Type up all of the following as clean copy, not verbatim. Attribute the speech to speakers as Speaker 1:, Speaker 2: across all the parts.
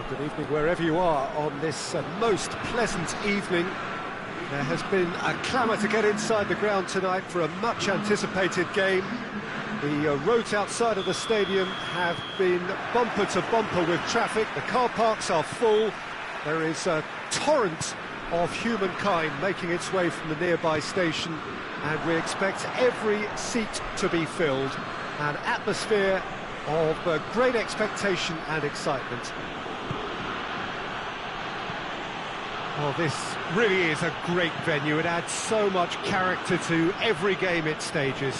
Speaker 1: Well, good evening wherever you are on this most pleasant evening. There has been a clamour to get inside the ground tonight for a much anticipated game. The roads outside of the stadium have been bumper to bumper with traffic. The car parks are full. There is a torrent of humankind making its way from the nearby station, and we expect every seat to be filled. An atmosphere of great expectation and excitement. Well, this really is a great venue. It adds so much character to every game it stages.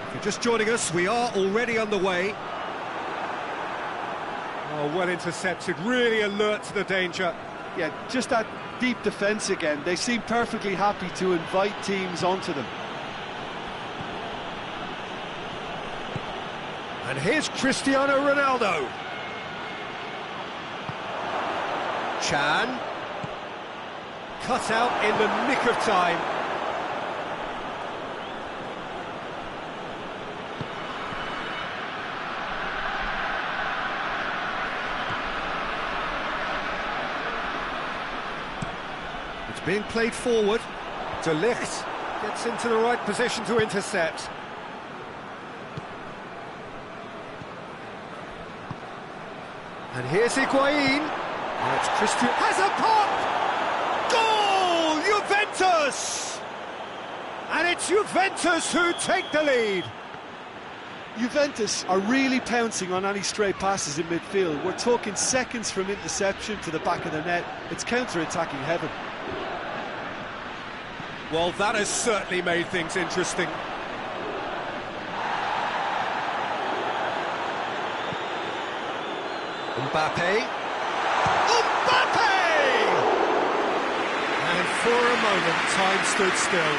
Speaker 1: If you're just joining us, we are already underway. Oh, well intercepted, really alert to the danger.
Speaker 2: Yeah, just that deep defence again. They seem perfectly happy to invite teams onto them.
Speaker 1: And here's Cristiano Ronaldo. Chan, cut out in the nick of time. It's being played forward. De Ligt gets into the right position to intercept. And here's Higuain. And it's Christian, has a pop! Goal! Juventus! And it's Juventus who take the lead.
Speaker 2: Juventus are really pouncing on any stray passes in midfield. We're talking seconds from interception to the back of the net. It's counter-attacking heaven.
Speaker 1: Well, that has certainly made things interesting. Mbappe. And for a moment, time stood still.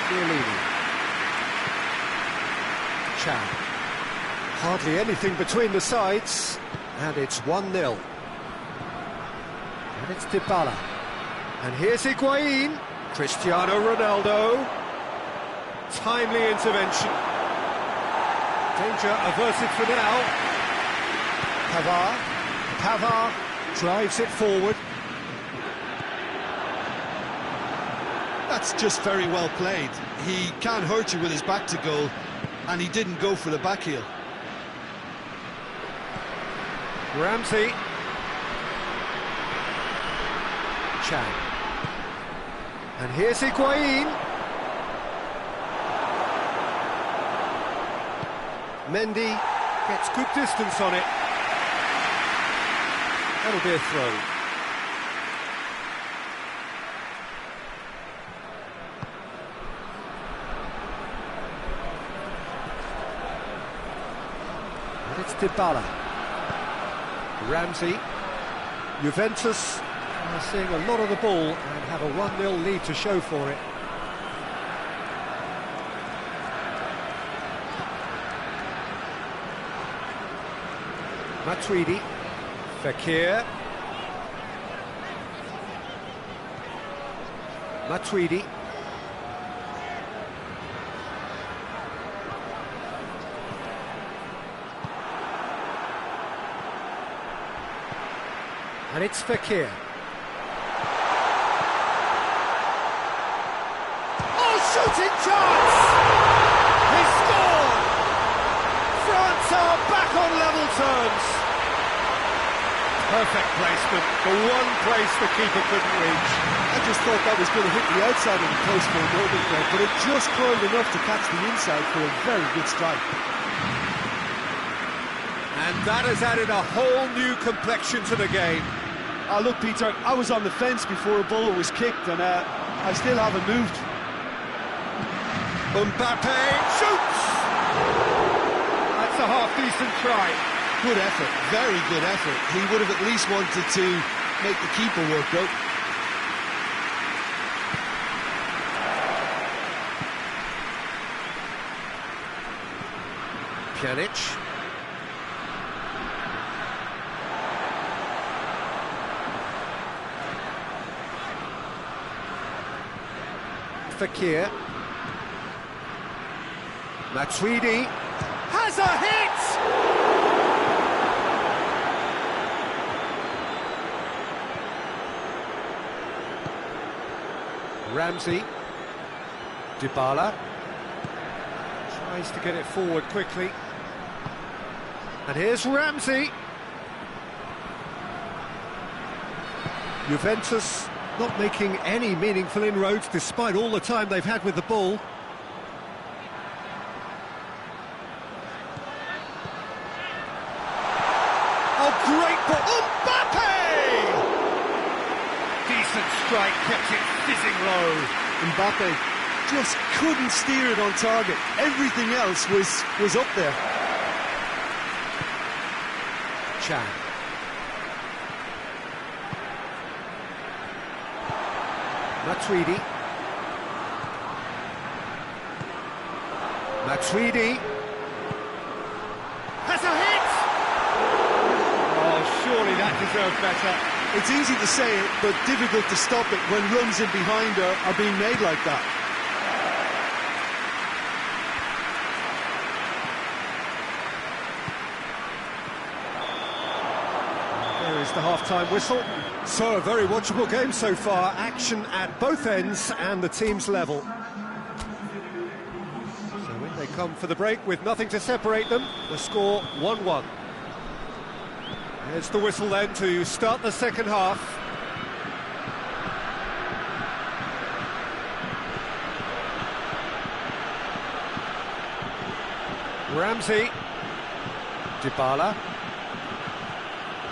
Speaker 1: Chiellini. Chan. Hardly anything between the sides, and it's 1-0. And it's Dybala. And here's Higuain. Cristiano Ronaldo. Timely intervention. Danger averted for now. Pavard drives it forward.
Speaker 2: That's just very well played. He can't hurt you with his back to goal, and he didn't go for the back heel.
Speaker 1: Ramsey. Chan. And here's Higuain. Mendy gets good distance on it. That'll be a throw. And it's Dybala. Ramsey. Juventus are seeing a lot of the ball and have a 1-0 lead to show for it. Matuidi. Fekir. Matuidi. And it's Fekir. Oh, shooting chance! He scored! France are back on level terms. Perfect placement, the one place the keeper couldn't reach.
Speaker 2: I just thought that was going to hit the outside of the post for a moment there, but it just curled enough to catch the inside for a very good strike.
Speaker 1: And that has added a whole new complexion to the game.
Speaker 2: Look, Peter, I was on the fence before a ball was kicked, and I still haven't moved.
Speaker 1: Mbappe shoots! That's a half-decent try.
Speaker 2: Good effort, very good effort. He would have at least wanted to make the keeper work out.
Speaker 1: Pjanic. Fekir. Matuidi. Has a hit! Ramsey. Dybala. Tries to get it forward quickly. And here's Ramsey. Juventus not making any meaningful inroads despite all the time they've had with the ball. Oh, great ball! Mbappe! Decent strike, kept it fizzing low.
Speaker 2: Mbappe just couldn't steer it on target. Everything else was up there.
Speaker 1: Chan. Matuidi. Matuidi. Has a hit! Oh, surely that deserved better.
Speaker 2: It's easy to say it, but difficult to stop it when runs in behind are being made like that.
Speaker 1: There is the half-time whistle. So, a very watchable game so far. Action at both ends and the team's level. So when they come for the break with nothing to separate them, the score 1-1. There's the whistle then to start the second half. Ramsey. Dybala.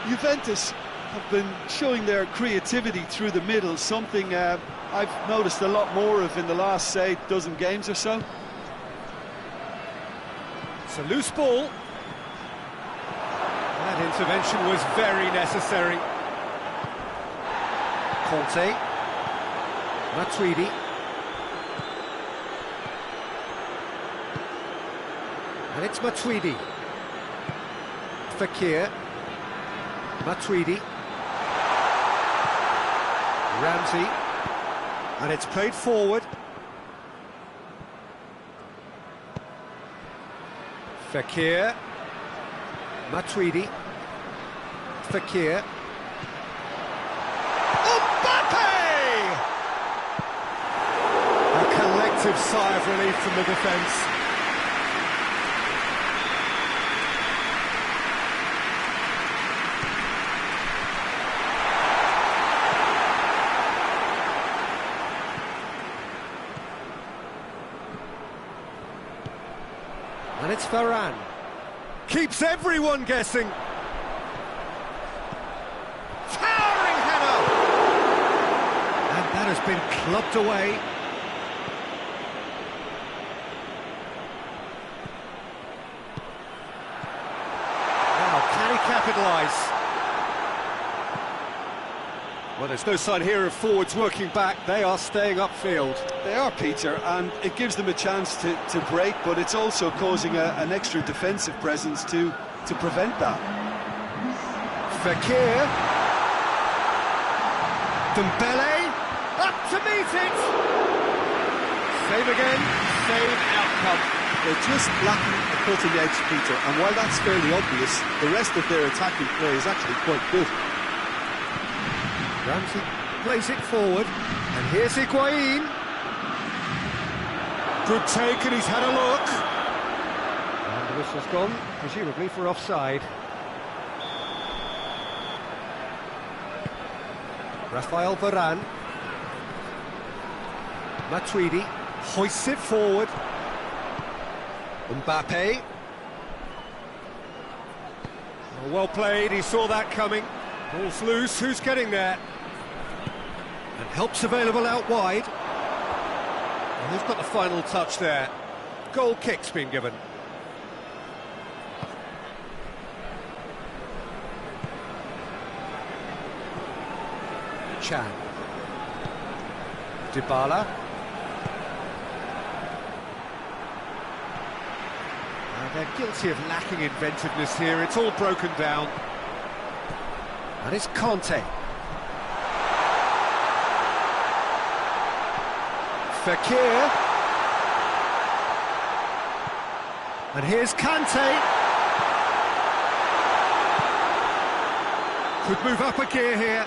Speaker 2: Juventus have been showing their creativity through the middle, something I've noticed a lot more of in the last, say, dozen games or so.
Speaker 1: It's a loose ball. That intervention was very necessary. Conte. Matuidi. And it's Matuidi. Fekir. Matuidi. Ramsey. And it's played forward. Fekir. Matuidi. Fekir. Mbappe! A collective sigh of relief from the defence. And it's Varane. Keeps everyone guessing. Towering header! And that has been clubbed away. Now, can he capitalise? Well, there's no sign here of forwards working back. They are staying upfield.
Speaker 2: They are, Peter, and it gives them a chance to break, but it's also causing an extra defensive presence to prevent that.
Speaker 1: Fekir. Dembele. Up to meet it. Save again, save outcome.
Speaker 2: They're just lacking a cutting edge, Peter, and while that's fairly obvious, the rest of their attacking play is actually quite good.
Speaker 1: Ramsey plays it forward, and here's Higuain. Good take, and he's had a look. And the whistle's gone, presumably for offside. Rafael Varane. Matuidi hoists it forward. Mbappe. Well played, he saw that coming. Ball's loose, who's getting there? And help's available out wide. And who's got the final touch there? Goal kick's been given. Chan. Dybala. They're guilty of lacking inventiveness here. It's all broken down. And it's Conte. Fekir. And here's Kante. Could move up a gear here.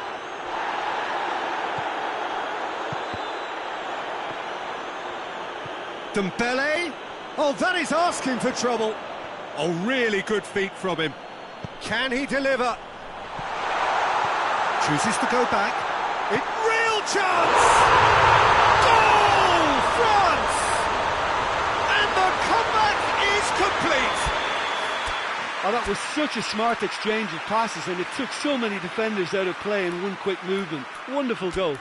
Speaker 1: Dembele. Oh, that is asking for trouble. Oh, really good feet from him. Can he deliver? Chooses to go back. Real chance! Goal, France! And the comeback is complete.
Speaker 2: Oh, that was such a smart exchange of passes, and it took so many defenders out of play in one quick movement. Wonderful goal.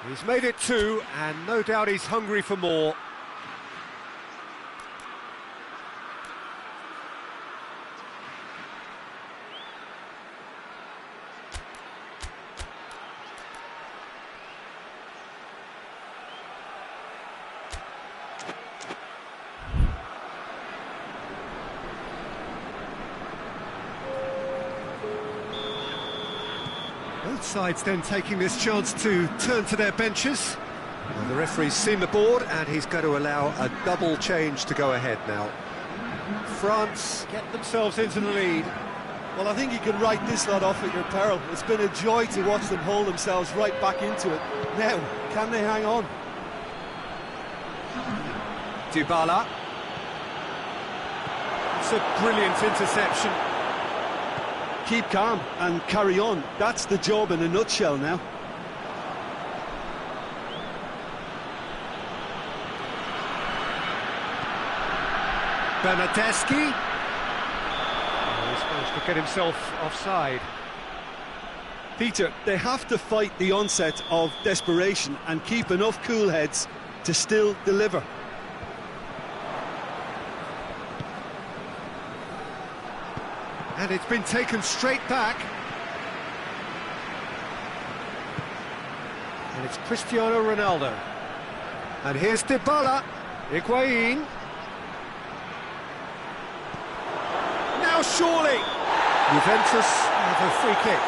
Speaker 1: He's made it 2, and no doubt he's hungry for more. Both sides then taking this chance to turn to their benches. Well, the referee's seen the board and he's going to allow a double change to go ahead now. France get themselves into the lead.
Speaker 2: Well, I think you can write this lot off at your peril. It's been a joy to watch them hold themselves right back into it. Now, can they hang on?
Speaker 1: Dybala. It's a brilliant interception.
Speaker 2: Keep calm and carry on. That's the job in a nutshell now.
Speaker 1: Bernardeschi. He's managed to get himself offside.
Speaker 2: Peter, they have to fight the onset of desperation and keep enough cool heads to still deliver.
Speaker 1: And it's been taken straight back. And it's Cristiano Ronaldo. And here's Dybala. Higuain. Now surely. Juventus have a free kick.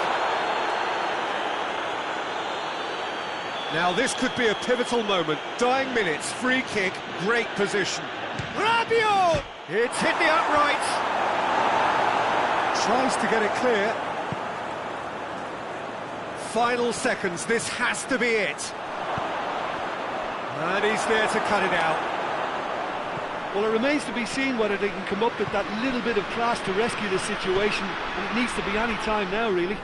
Speaker 1: Now this could be a pivotal moment. Dying minutes, free kick, great position. Rabiot! It's hit the upright. Tries to get it clear. Final seconds, this has to be it. And he's there to cut it out.
Speaker 2: Well, it remains to be seen whether they can come up with that little bit of class to rescue the situation, and it needs to be any time now, really.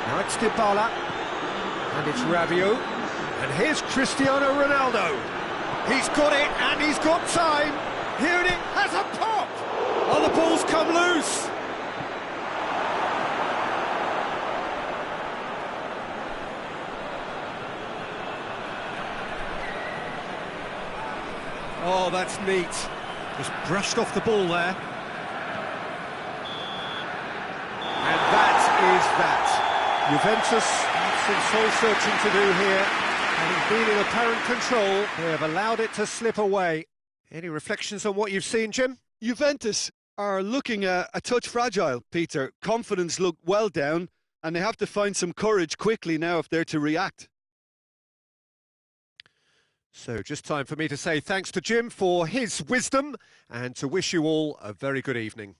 Speaker 1: Now it's Dybala, and it's Rabiot. And here's Cristiano Ronaldo. He's got it, and he's got time. Here it has a pop. Oh, the ball's come loose. Oh, that's neat. Just brushed off the ball there. And that is that. Juventus have some soul-searching to do here. Having been in apparent control, they have allowed it to slip away. Any reflections on what you've seen, Jim?
Speaker 2: Juventus are looking a touch fragile, Peter. Confidence looked well down, and they have to find some courage quickly now if they're to react.
Speaker 1: So just time for me to say thanks to Jim for his wisdom and to wish you all a very good evening.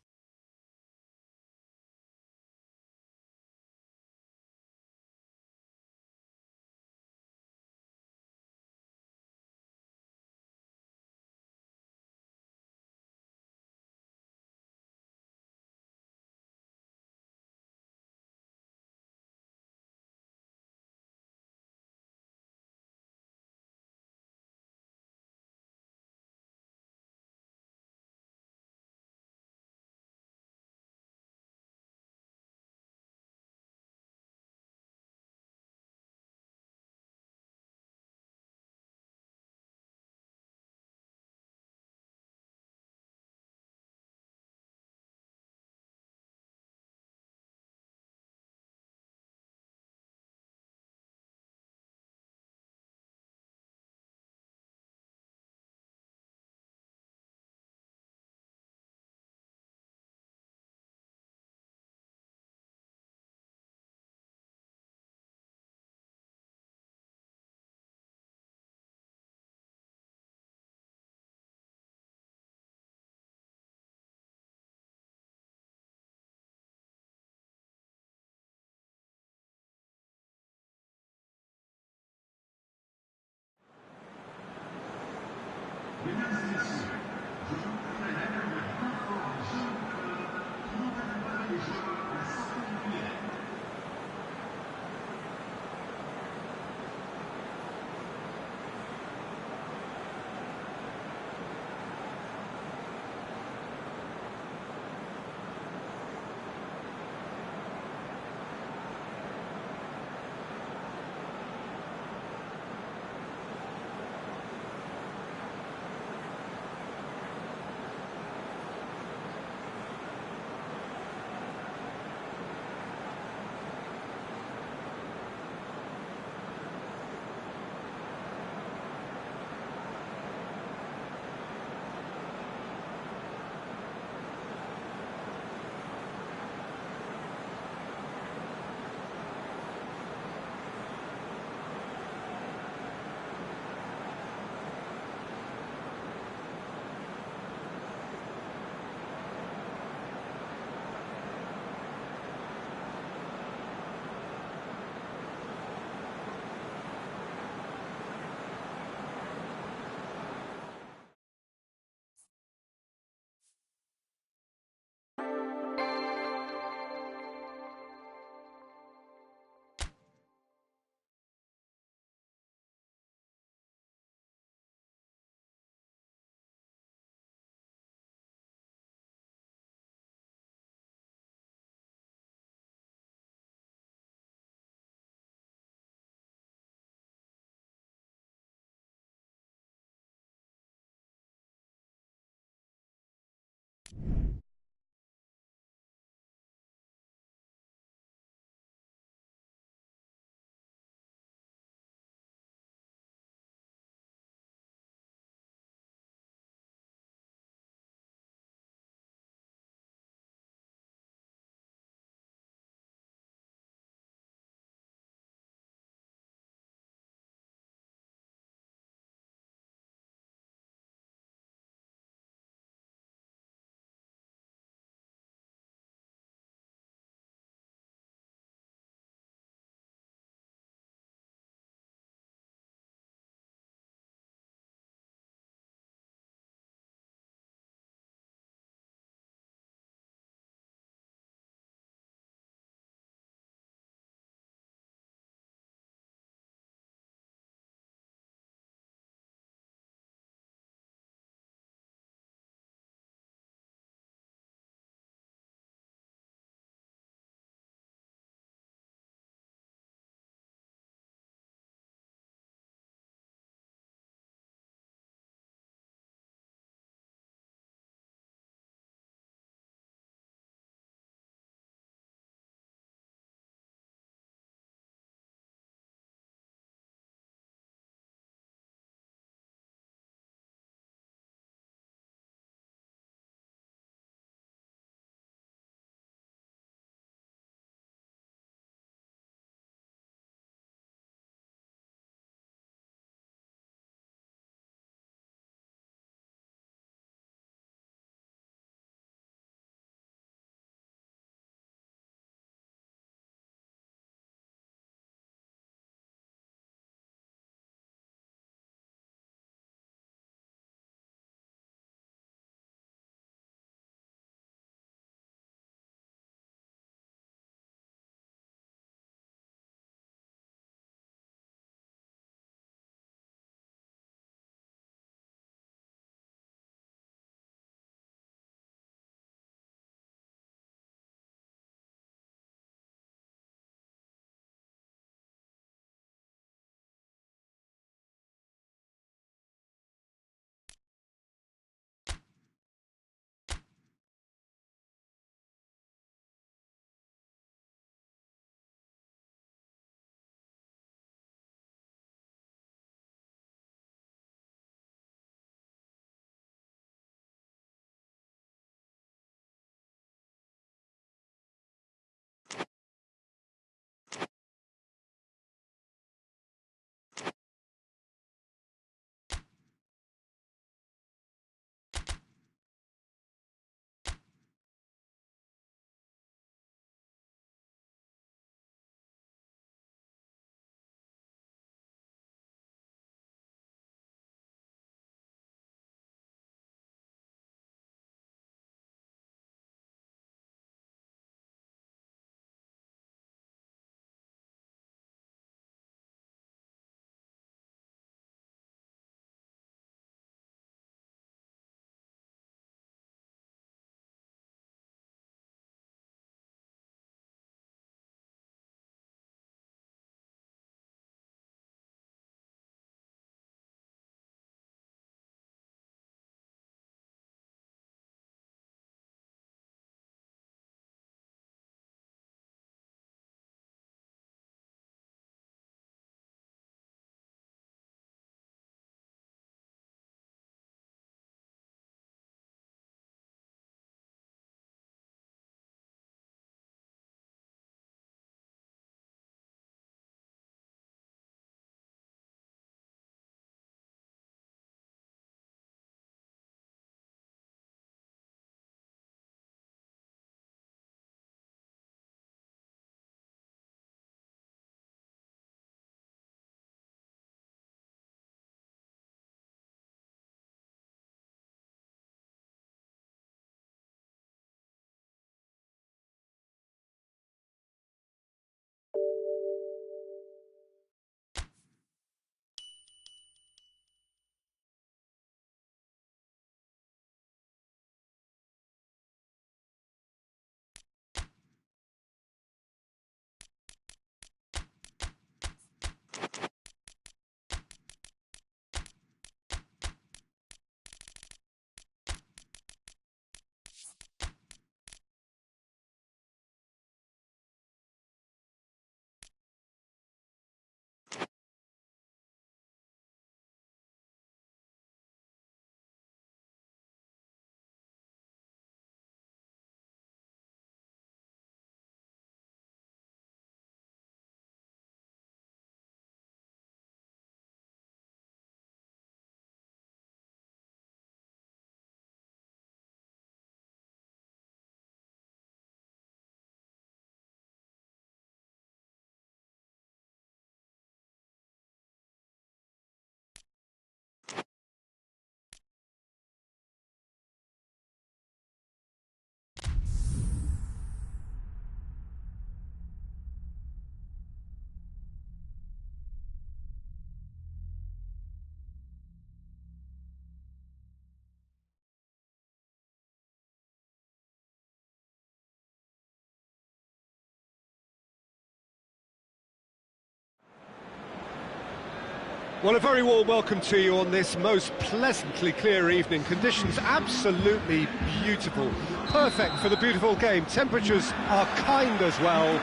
Speaker 1: Well, a very warm welcome to you on this most pleasantly clear evening. Conditions absolutely beautiful. Perfect for the beautiful game. Temperatures are kind as well.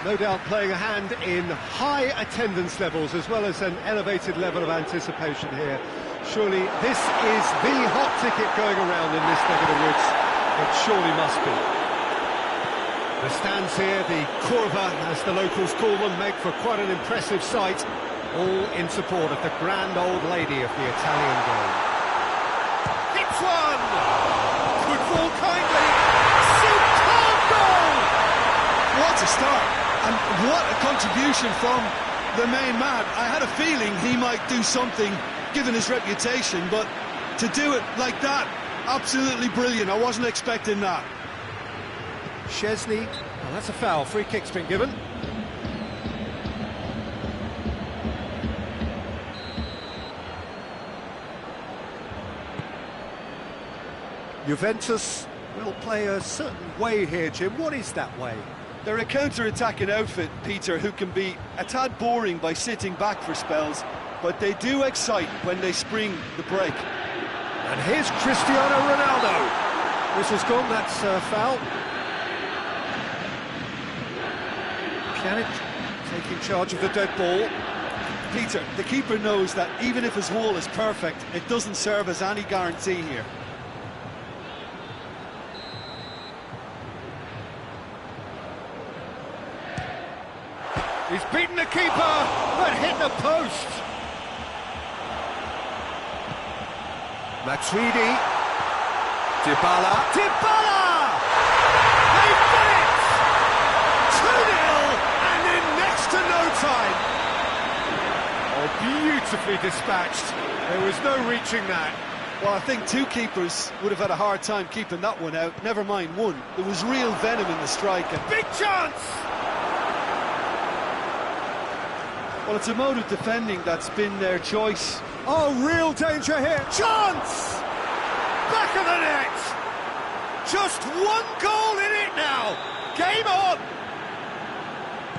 Speaker 1: No doubt playing a hand in high attendance levels as well as an elevated level of anticipation here. Surely this is the hot ticket going around in this neck of the woods. It surely must be. The stands here, the curva as the locals call them, make for quite an impressive sight. All in support of the grand old lady of the Italian game. Hits one! Good ball kindly! Superb goal!
Speaker 2: What a start! And what a contribution from the main man. I had a feeling he might do something, given his reputation, but to do it like that, absolutely brilliant. I wasn't expecting that.
Speaker 1: Szczesny, well, that's a foul. Free kick's been given. Juventus will play a certain way here, Jim. What is that way?
Speaker 2: They're a counter-attacking outfit, Peter, who can be a tad boring by sitting back for spells, but they do excite when they spring the break.
Speaker 1: And here's Cristiano Ronaldo. Whistle's gone, that's a foul. Pjanic taking charge of the dead ball.
Speaker 2: Peter, the keeper knows that even if his wall is perfect, it doesn't serve as any guarantee here.
Speaker 1: He's beaten the keeper, but hit the post. Matuidi. Dybala. They've done it! 2-0, and in next to no time. Oh, beautifully dispatched. There was no reaching that.
Speaker 2: Well, I think two keepers would have had a hard time keeping that one out. Never mind one. There was real venom in the strike. And
Speaker 1: big chance!
Speaker 2: well, it's a mode of defending that's been their choice.
Speaker 1: Oh, real danger here. Chance! Back of the net! Just one goal in it now. Game on!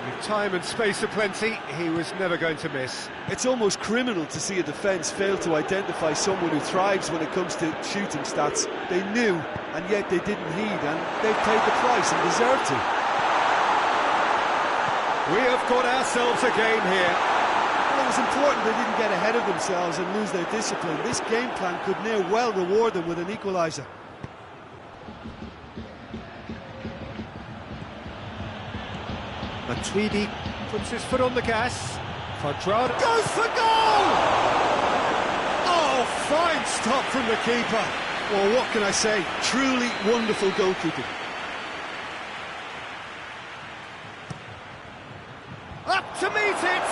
Speaker 1: With time and space aplenty, he was never going to miss.
Speaker 2: It's almost criminal to see a defence fail to identify someone who thrives when it comes to shooting stats. They knew, and yet they didn't heed, and they've paid the price and deserve to.
Speaker 1: We have got ourselves a game here.
Speaker 2: Well, it was important they didn't get ahead of themselves and lose their discipline. This game plan could now well reward them with an equaliser.
Speaker 1: Matuidi puts his foot on the gas. Quadrado goes for goal! Oh, fine stop from the keeper.
Speaker 2: Well, what can I say? Truly wonderful goalkeeping.
Speaker 1: Up to meet it!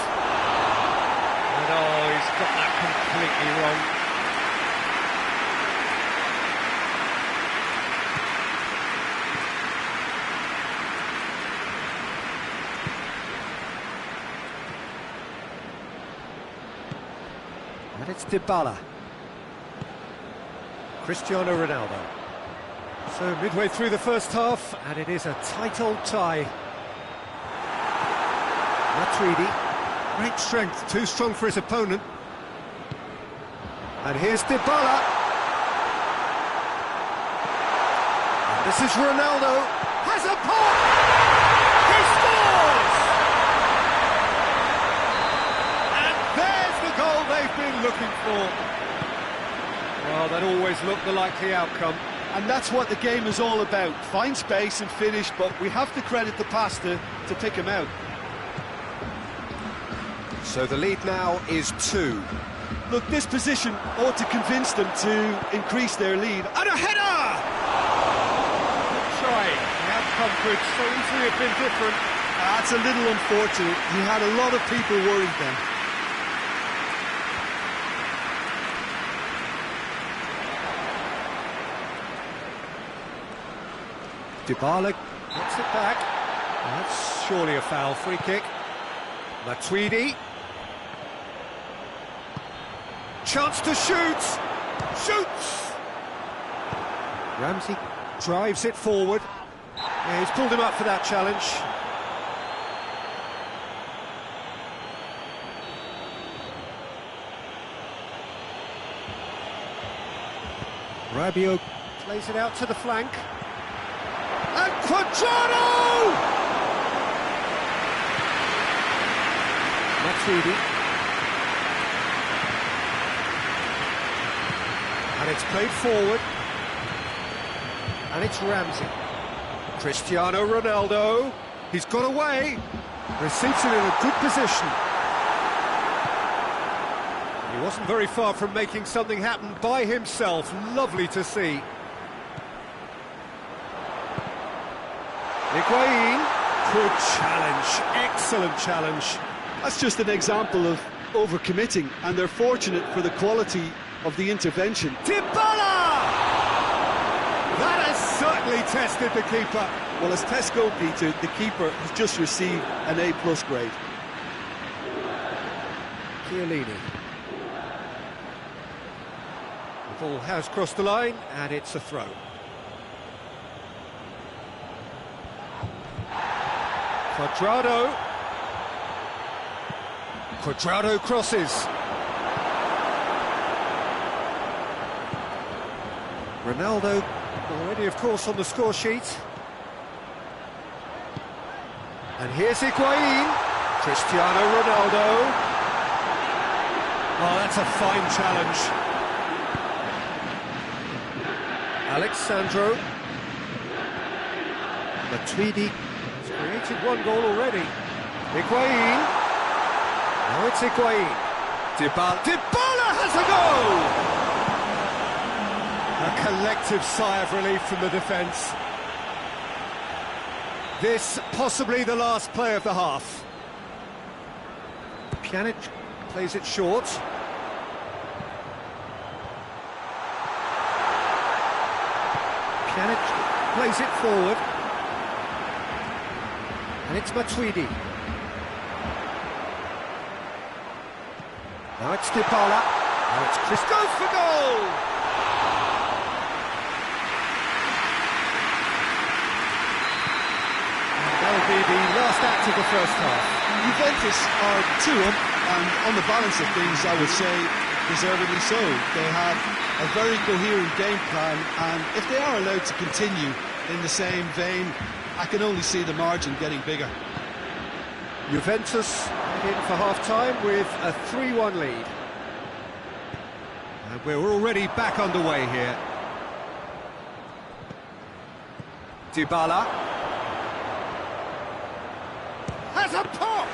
Speaker 1: And oh, he's got that completely wrong. And it's Dybala. Cristiano Ronaldo. So midway through the first half, and it is a tight old tie. Matuidi, great strength, too strong for his opponent. And here's Dybala. And this is Ronaldo, has a pop! He scores! And there's the goal they've been looking for. Well, that always looked the likely outcome.
Speaker 2: And that's what the game is all about. Find space and finish, but we have to credit the passer to pick him out.
Speaker 1: So the lead now is 2.
Speaker 2: Look, this position ought to convince them to increase their lead.
Speaker 1: And a header! Try. The outcome could so easily have been different.
Speaker 2: That's a little unfortunate. He had a lot of people worried then.
Speaker 1: Dybala gets it back. That's surely a foul. Free kick. Matuidi. Chance to shoot! Shoots! Ramsey drives it forward. Yeah, he's pulled him up for that challenge. Rabiot plays it out to the flank. And Cuadrado! Matuidi. And it's played forward. And it's Ramsey. Cristiano Ronaldo. He's got away. Receives it in a good position. He wasn't very far from making something happen by himself. Lovely to see. Higuain. Good challenge. Excellent challenge.
Speaker 2: That's just an example of overcommitting, and they're fortunate for the quality of the intervention.
Speaker 1: Dybala! That has certainly tested the keeper.
Speaker 2: Well, as tests go, Peter, the keeper has just received an A+ grade.
Speaker 1: Chiellini. The ball has crossed the line, and it's a throw. Cuadrado. Cuadrado crosses. Ronaldo already, of course, on the score sheet. And here's Higuain. Cristiano Ronaldo. Oh, that's a fine challenge. Alexandro. Matuidi has created one goal already. Higuain. Now it's Higuain. Dybala has a goal! A collective sigh of relief from the defence. This possibly the last play of the half. Pjanic plays it short. Pjanic plays it forward. And it's Matuidi. Now it's Dybala. Now it's Chris. Goes for goal! That'll be the last act of the first half.
Speaker 2: Juventus are 2-up, and on the balance of things, I would say, deservedly so. They have a very coherent game plan, and if they are allowed to continue in the same vein, I can only see the margin getting bigger.
Speaker 1: Juventus in for half-time with a 3-1 lead. And we're already back underway here. Dybala. Has a pop!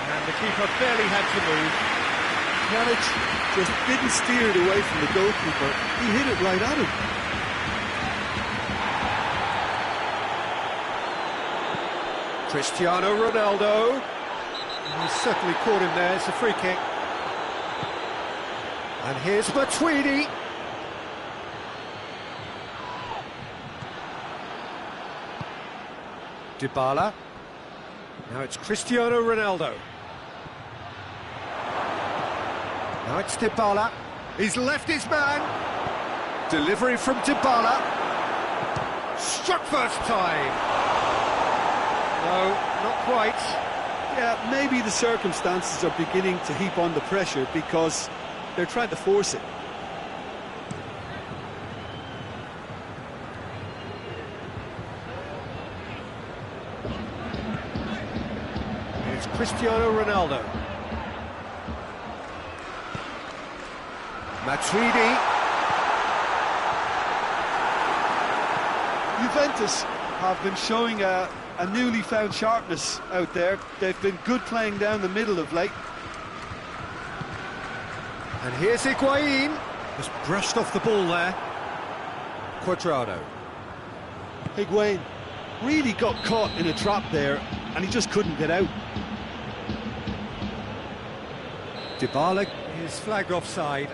Speaker 1: And the keeper barely had to move.
Speaker 2: Pjanic just didn't steer it away from the goalkeeper. He hit it right at him.
Speaker 1: Cristiano Ronaldo. And he's certainly caught him there. It's a free kick. And here's Matuidi. Dybala. Now it's Cristiano Ronaldo. Now it's Dybala. He's left his man. Delivery from Dybala. Struck first time. No, not quite.
Speaker 2: Yeah, maybe the circumstances are beginning to heap on the pressure because they're trying to force it.
Speaker 1: It's Cristiano Ronaldo. Matuidi.
Speaker 2: Juventus have been showing a newly found sharpness out there. They've been good playing down the middle of late.
Speaker 1: And here's Higuain. Just brushed off the ball there. Cuadrado.
Speaker 2: Higuain really got caught in a trap there, and he just couldn't get out.
Speaker 1: Dybala is flagged offside.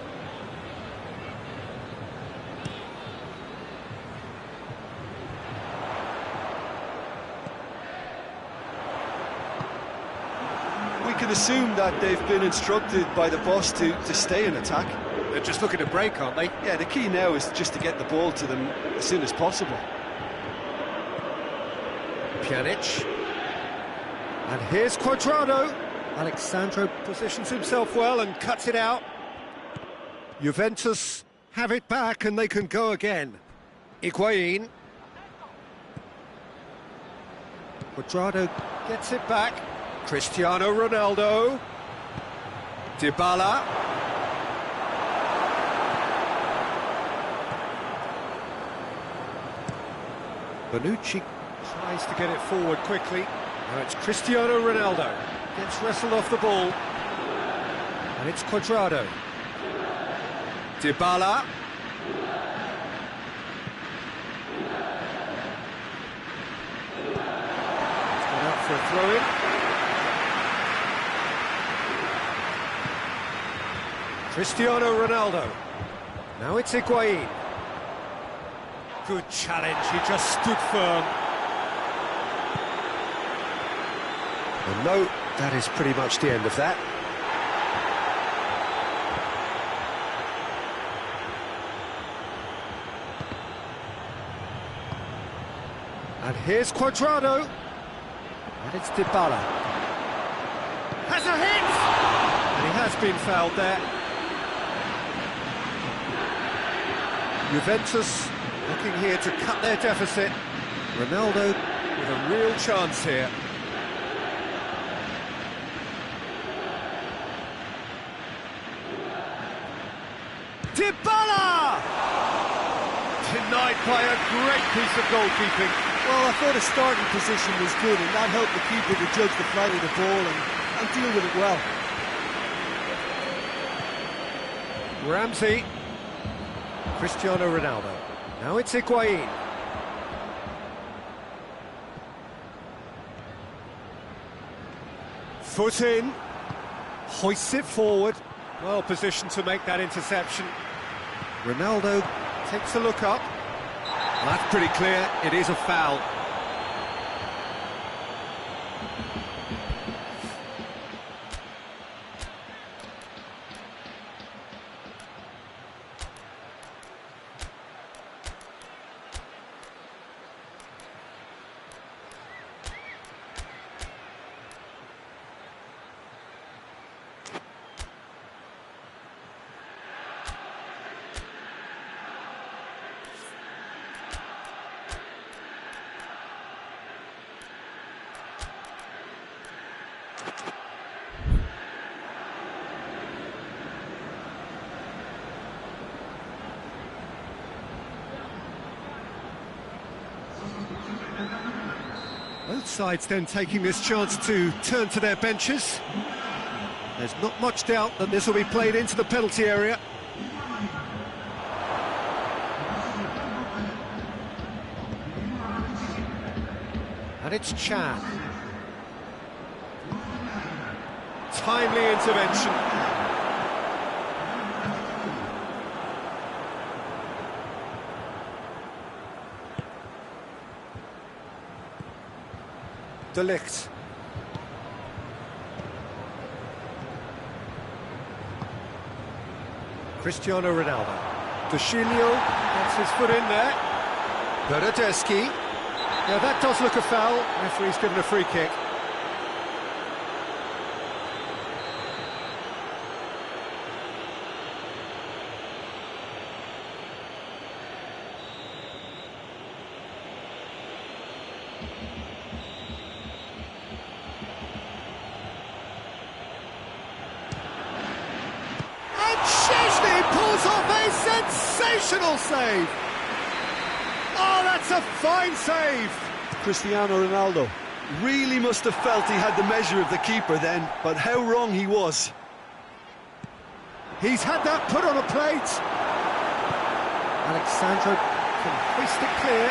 Speaker 2: We can assume that they've been instructed by the boss to stay in attack.
Speaker 1: They're just looking to break, aren't they?
Speaker 2: Yeah, the key now is just to get the ball to them as soon as possible.
Speaker 1: Pjanic. And here's Cuadrado. Alexandro positions himself well and cuts it out. Juventus have it back and they can go again. Higuain. Cuadrado gets it back. Cristiano Ronaldo. Dybala. Bonucci tries to get it forward quickly. Now it's Cristiano Ronaldo. Gets wrestled off the ball. And it's Cuadrado. Dybala. He's gone out for a throw-in. Cristiano Ronaldo. Now it's Higuain. Good challenge, he just stood firm. And no, that is pretty much the end of that. And here's Cuadrado. And it's Dybala. Has a hit! And he has been fouled there. Juventus looking here to cut their deficit. Ronaldo with a real chance here. Dybala! Denied by a great piece of goalkeeping.
Speaker 2: Well, I thought his starting position was good, and that helped the keeper to judge the flight of the ball and deal with it well.
Speaker 1: Ramsey. Cristiano Ronaldo. Now it's Higuain. Foot in. Hoists it forward. Well positioned to make that interception. Ronaldo takes a look up. Well, that's pretty clear. It is a foul. Both sides then taking this chance to turn to their benches. There's not much doubt that this will be played into the penalty area. And it's Chan. Timely intervention. De Ligt. Cristiano Ronaldo. De Sciglio gets his foot in there. Bernardeschi. Now that does look a foul. Referee's given a free kick. Sensational save! Oh, that's a fine save!
Speaker 2: Cristiano Ronaldo really must have felt he had the measure of the keeper then, but how wrong he was.
Speaker 1: He's had that put on a plate. Alexandro can hoist it clear.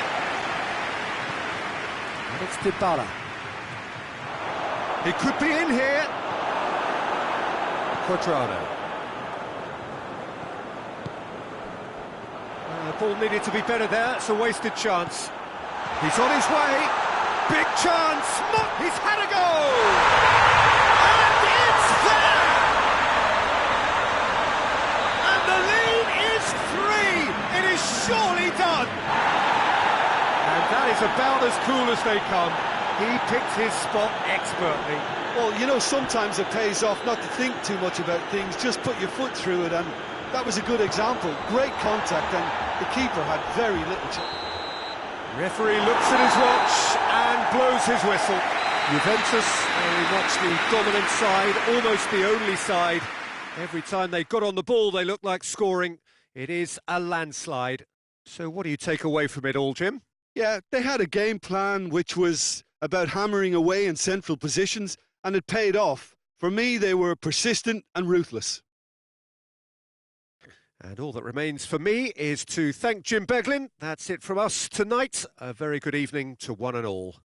Speaker 1: And it's Dybala. He could be in here. Cuadrado. The ball needed to be better there. It's a wasted chance. He's on his way. Big chance. He's had a go. And it's there. And the lead is 3. It is surely done. And that is about as cool as they come. He picked his spot expertly.
Speaker 2: Well, you know, sometimes it pays off not to think too much about things. Just put your foot through it, and that was a good example. Great contact, and the keeper had very little chance.
Speaker 1: Referee looks at his watch and blows his whistle. Juventus very much the dominant side, almost the only side. Every time they got on the ball, they looked like scoring. It is a landslide. So what do you take away from it all, Jim?
Speaker 2: Yeah, they had a game plan which was about hammering away in central positions, and it paid off. For me, they were persistent and ruthless.
Speaker 1: And all that remains for me is to thank Jim Beglin. That's it from us tonight. A very good evening to one and all.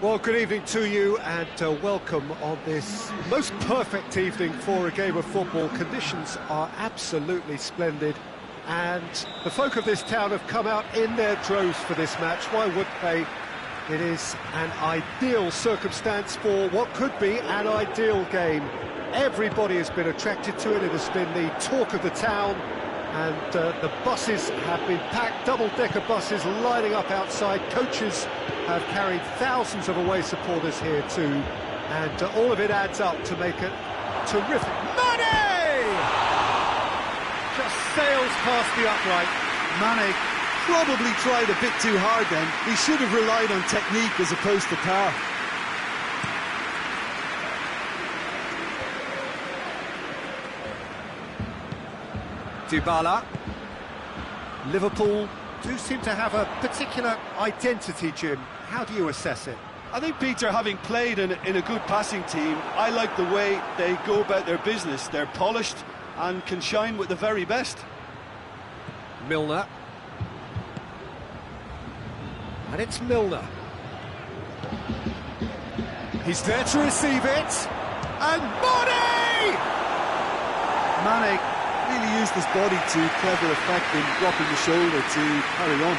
Speaker 1: Well, good evening to you and welcome on this most perfect evening for a game of football. Conditions are absolutely splendid and the folk of this town have come out in their droves for this match. Why would they? It is an ideal circumstance for what could be an ideal game. Everybody has been attracted to it. It has been the talk of the town. And the buses have been packed, double-decker buses lining up outside. Coaches have carried thousands of away supporters here too. And all of it adds up to make it terrific. Mane! Just sails past the upright.
Speaker 2: Mane probably tried a bit too hard then. He should have relied on technique as opposed to power.
Speaker 1: Dybala. Liverpool do seem to have a particular identity, Jim. How do you assess it?
Speaker 2: I think, Peter, having played in a good passing team, I like the way they go about their business. They're polished and can shine with the very best.
Speaker 1: Milner. And it's Milner. He's there to receive it. And
Speaker 2: Mane really used his body to clever effect in dropping the shoulder to carry on.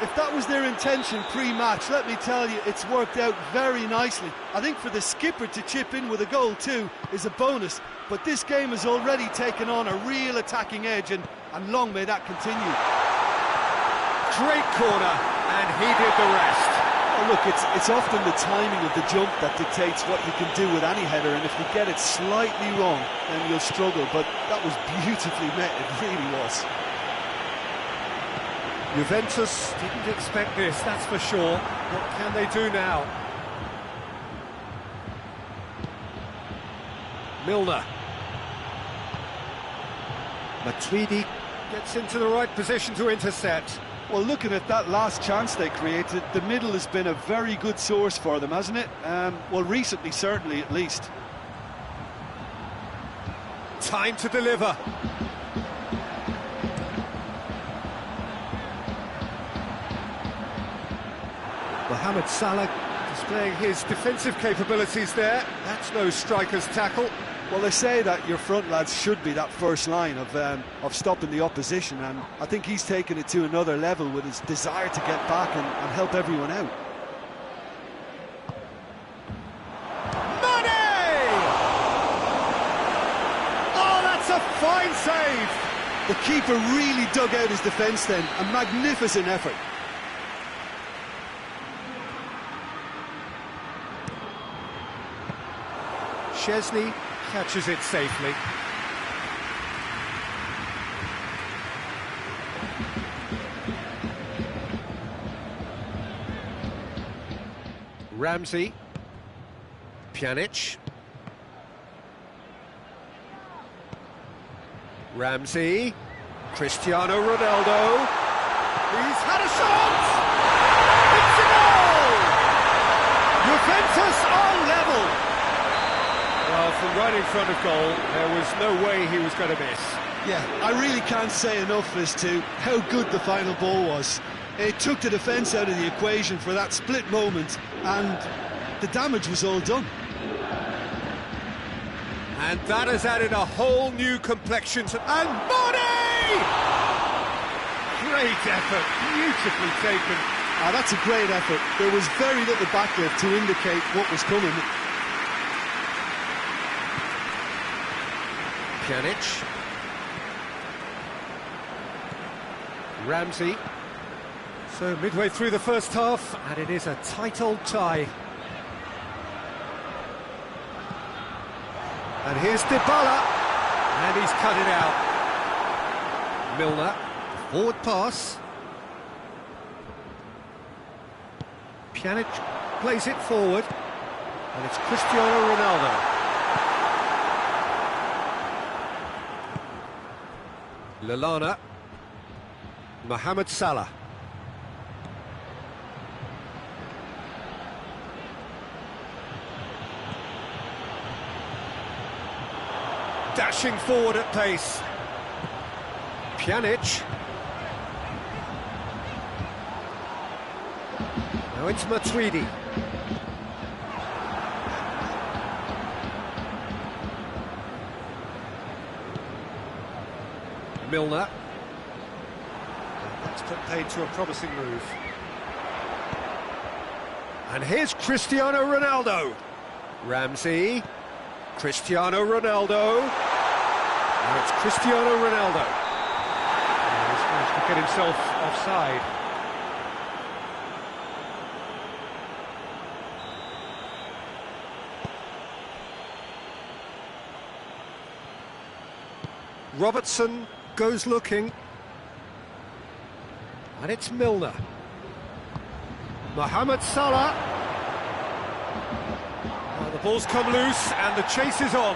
Speaker 2: if that was their intention pre-match, let me tell you, it's worked out very nicely. I think for the skipper to chip in with a goal too is a bonus, but this game has already taken on a real attacking edge, and long may that continue.
Speaker 1: Great corner, and he did the rest.
Speaker 2: Oh, look, it's often the timing of the jump that dictates what you can do with any header, and if you get it slightly wrong, then you'll struggle, but that was beautifully met, it really was.
Speaker 1: Juventus didn't expect this, that's for sure. What can they do now? Milner. Matuidi gets into the right position to intercept.
Speaker 2: Well, looking at that last chance they created, the middle has been a very good source for them, hasn't it? Well, recently, certainly, at least.
Speaker 1: Time to deliver. Mohamed Salah displaying his defensive capabilities there. That's no striker's tackle.
Speaker 2: Well, they say that your front lads should be that first line of stopping the opposition, and I think he's taken it to another level with his desire to get back and help everyone out.
Speaker 1: Money! Oh, that's a fine save!
Speaker 2: The keeper really dug out his defence then, a magnificent effort.
Speaker 1: Szczesny catches it safely. Ramsey. Pjanic. Ramsey. Cristiano Ronaldo. He's had a shot! It's a goal! Juventus are level! Well, from right in front of goal, there was no way he was going to miss.
Speaker 2: Yeah, I really can't say enough as to how good the final ball was. It took the defence out of the equation for that split moment, and the damage was all done.
Speaker 1: And that has added a whole new complexion to... And Money! Great effort, beautifully taken.
Speaker 2: Ah, that's a great effort. There was very little backlift to indicate what was coming.
Speaker 1: Pjanic. Ramsey. So midway through the first half, and it is a tight old tie. And here's Dybala, and he's cut it out. Milner, forward pass. Pjanic plays it forward, and it's Cristiano Ronaldo. Lallana. Mohamed Salah. Dashing forward at pace. Pjanic. Now it's Matuidi. Milner. That's put paid to a promising move. And here's Cristiano Ronaldo. Ramsey. Cristiano Ronaldo. Now it's Cristiano Ronaldo. And he's managed to get himself offside. Robertson goes looking, and it's Milner. Mohamed Salah. Well, the ball's come loose and the chase is on.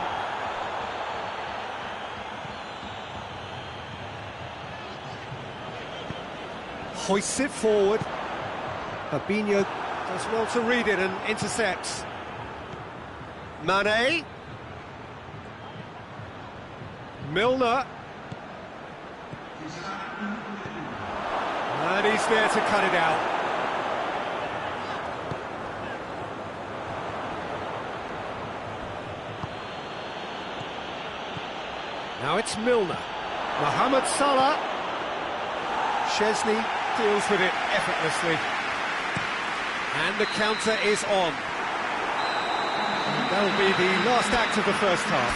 Speaker 1: Hoists it forward. Fabinho does well to read it and intercepts. Mane. Milner. And he's there to cut it out. Now it's Milner. Mohamed Salah. Szczesny deals with it effortlessly. And the counter is on. And that'll be the last act of the first half.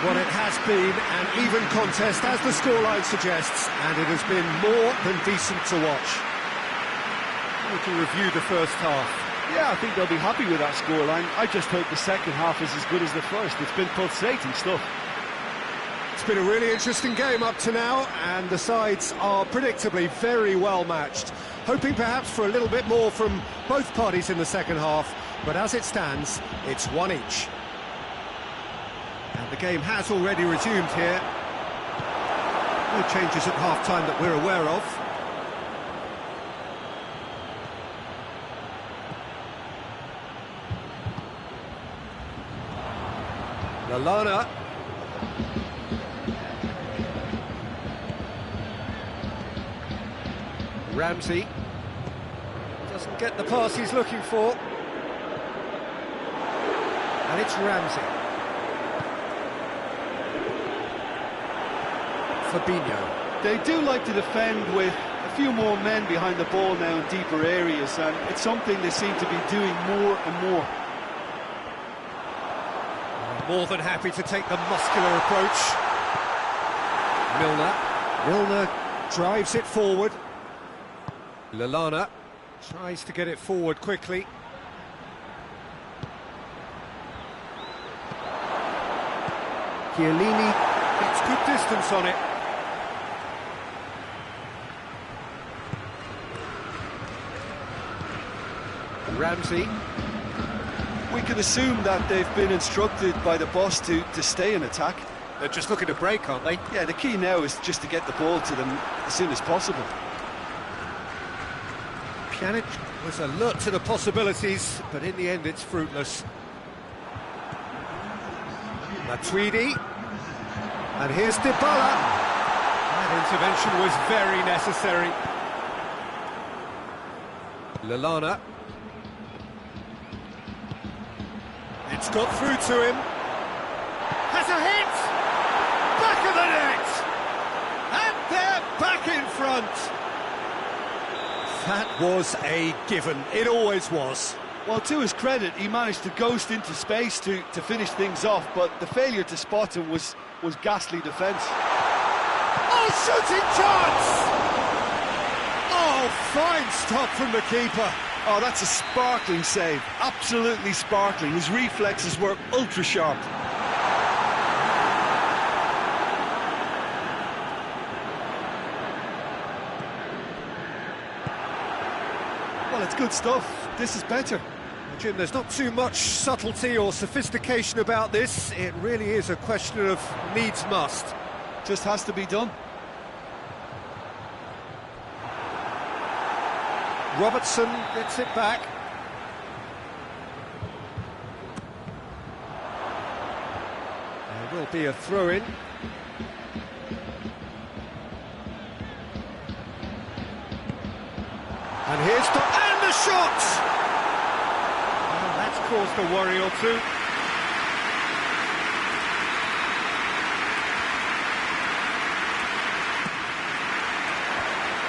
Speaker 1: Well, it has been an even contest, as the scoreline suggests, and it has been more than decent to watch. We can review the first half.
Speaker 2: Yeah, I think they'll be happy with that scoreline. I just hope the second half is as good as the first. It's been pulsating stuff.
Speaker 1: It's been a really interesting game up to now, and the sides are predictably very well matched. Hoping perhaps for a little bit more from both parties in the second half, but as it stands, it's one each. And the game has already resumed here. No changes at half-time that we're aware of. Lallana. Ramsey doesn't get the pass he's looking for. And it's Ramsey. Fabinho.
Speaker 2: They do like to defend with a few more men behind the ball now in deeper areas, and it's something they seem to be doing more and more.
Speaker 1: More than happy to take the muscular approach. Milner drives it forward. Lallana tries to get it forward quickly. Chiellini gets good distance on it. Ramsey.
Speaker 2: We can assume that they've been instructed by the boss to stay in attack.
Speaker 1: They're just looking to break, aren't they?
Speaker 2: Yeah, the key now is just to get the ball to them as soon as possible.
Speaker 1: Pjanic was alert to the possibilities, but in the end it's fruitless. Matuidi. And here's Dybala. That intervention was very necessary. Lallana. It's got through to him. Has a hit! Back of the net! And they're back in front! That was a given. It always was.
Speaker 2: Well, to his credit, he managed to ghost into space to finish things off, but the failure to spot him was ghastly defence.
Speaker 1: Oh, shooting chance! Oh, fine stop from the keeper.
Speaker 2: Oh, that's a sparkling save. Absolutely sparkling. His reflexes were ultra sharp. Well, it's good stuff. This is better.
Speaker 1: Jim, there's not too much subtlety or sophistication about this. It really is a question of needs must.
Speaker 2: Just has to be done.
Speaker 1: Robertson gets it back. There will be a throw-in. And here's the shot! Well, that's caused a worry or two.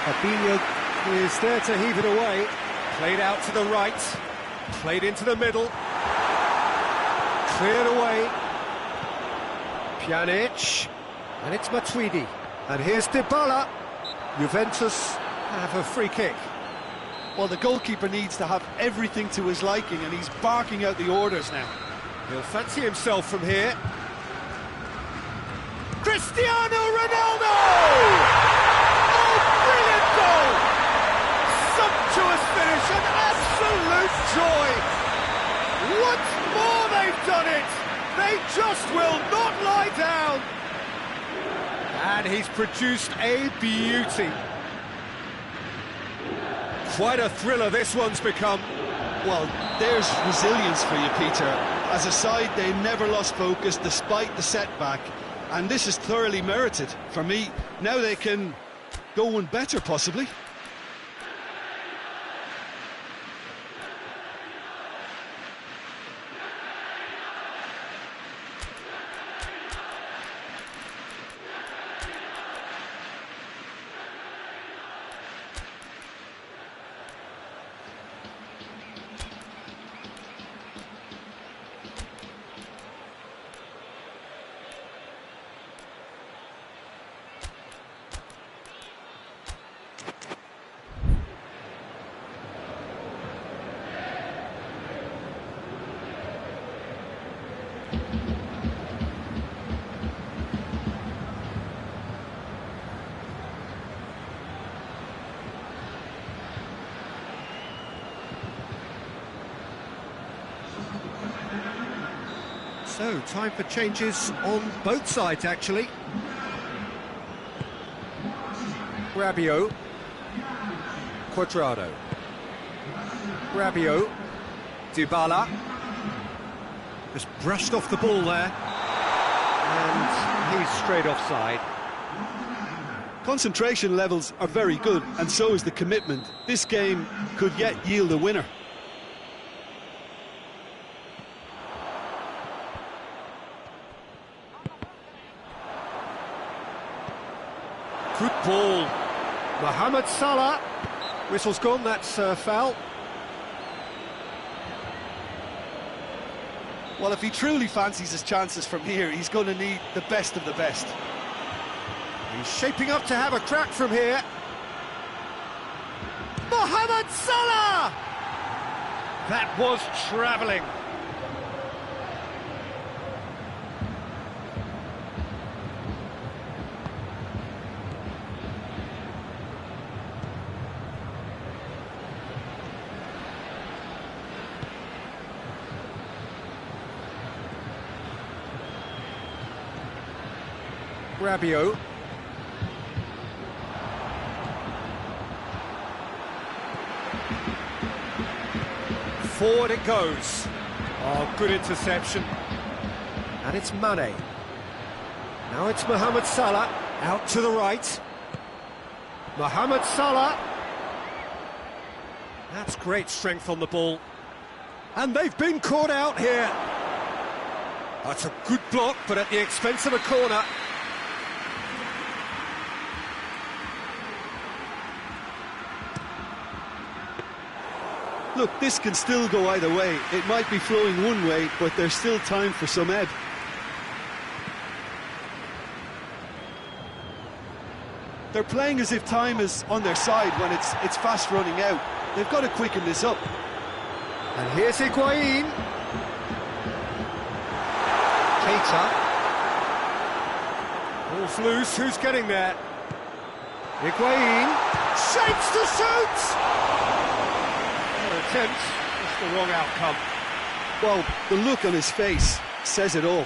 Speaker 1: Fabinho is there to heave it away. Played out to the right, played into the middle, cleared away. Pjanic, and it's Matuidi. And here's Dybala. Juventus have a free kick.
Speaker 2: Well, the goalkeeper needs to have everything to his liking, and he's barking out the orders now.
Speaker 1: He'll fancy himself from here. Cristiano Ronaldo! Oh, brilliant goal! Sumptuous finish, an absolute joy! Once more they've done it! They just will not lie down! And he's produced a beauty. Quite a thriller this one's become.
Speaker 2: Well, there's resilience for you, Peter. As a side, they never lost focus despite the setback, and this is thoroughly merited. For me, now they can go one better, possibly.
Speaker 1: So, time for changes on both sides, actually. Rabiot. Cuadrado. Rabiot. Dybala. Just brushed off the ball there. And he's straight offside.
Speaker 2: Concentration levels are very good, and so is the commitment. This game could yet yield a winner.
Speaker 1: Good ball. Mohamed Salah. Whistle's gone, that's foul.
Speaker 2: Well, if he truly fancies his chances from here, he's going to need the best of the best.
Speaker 1: He's shaping up to have a crack from here. Mohamed Salah! That was travelling. Rabiot. Forward it goes. Oh, good interception. And it's Mane. Now it's Mohamed Salah, out to the right. Mohamed Salah. That's great strength on the ball. And they've been caught out here. That's a good block, but at the expense of a corner.
Speaker 2: Look, this can still go either way. It might be flowing one way, but there's still time for some ebb. They're playing as if time is on their side when it's fast running out. They've got to quicken this up.
Speaker 1: And here's Higuain. Keita. Ball's loose, who's getting there? Higuain. Shapes to shoot! Attempt, just the wrong outcome.
Speaker 2: Well, the look on his face says it all.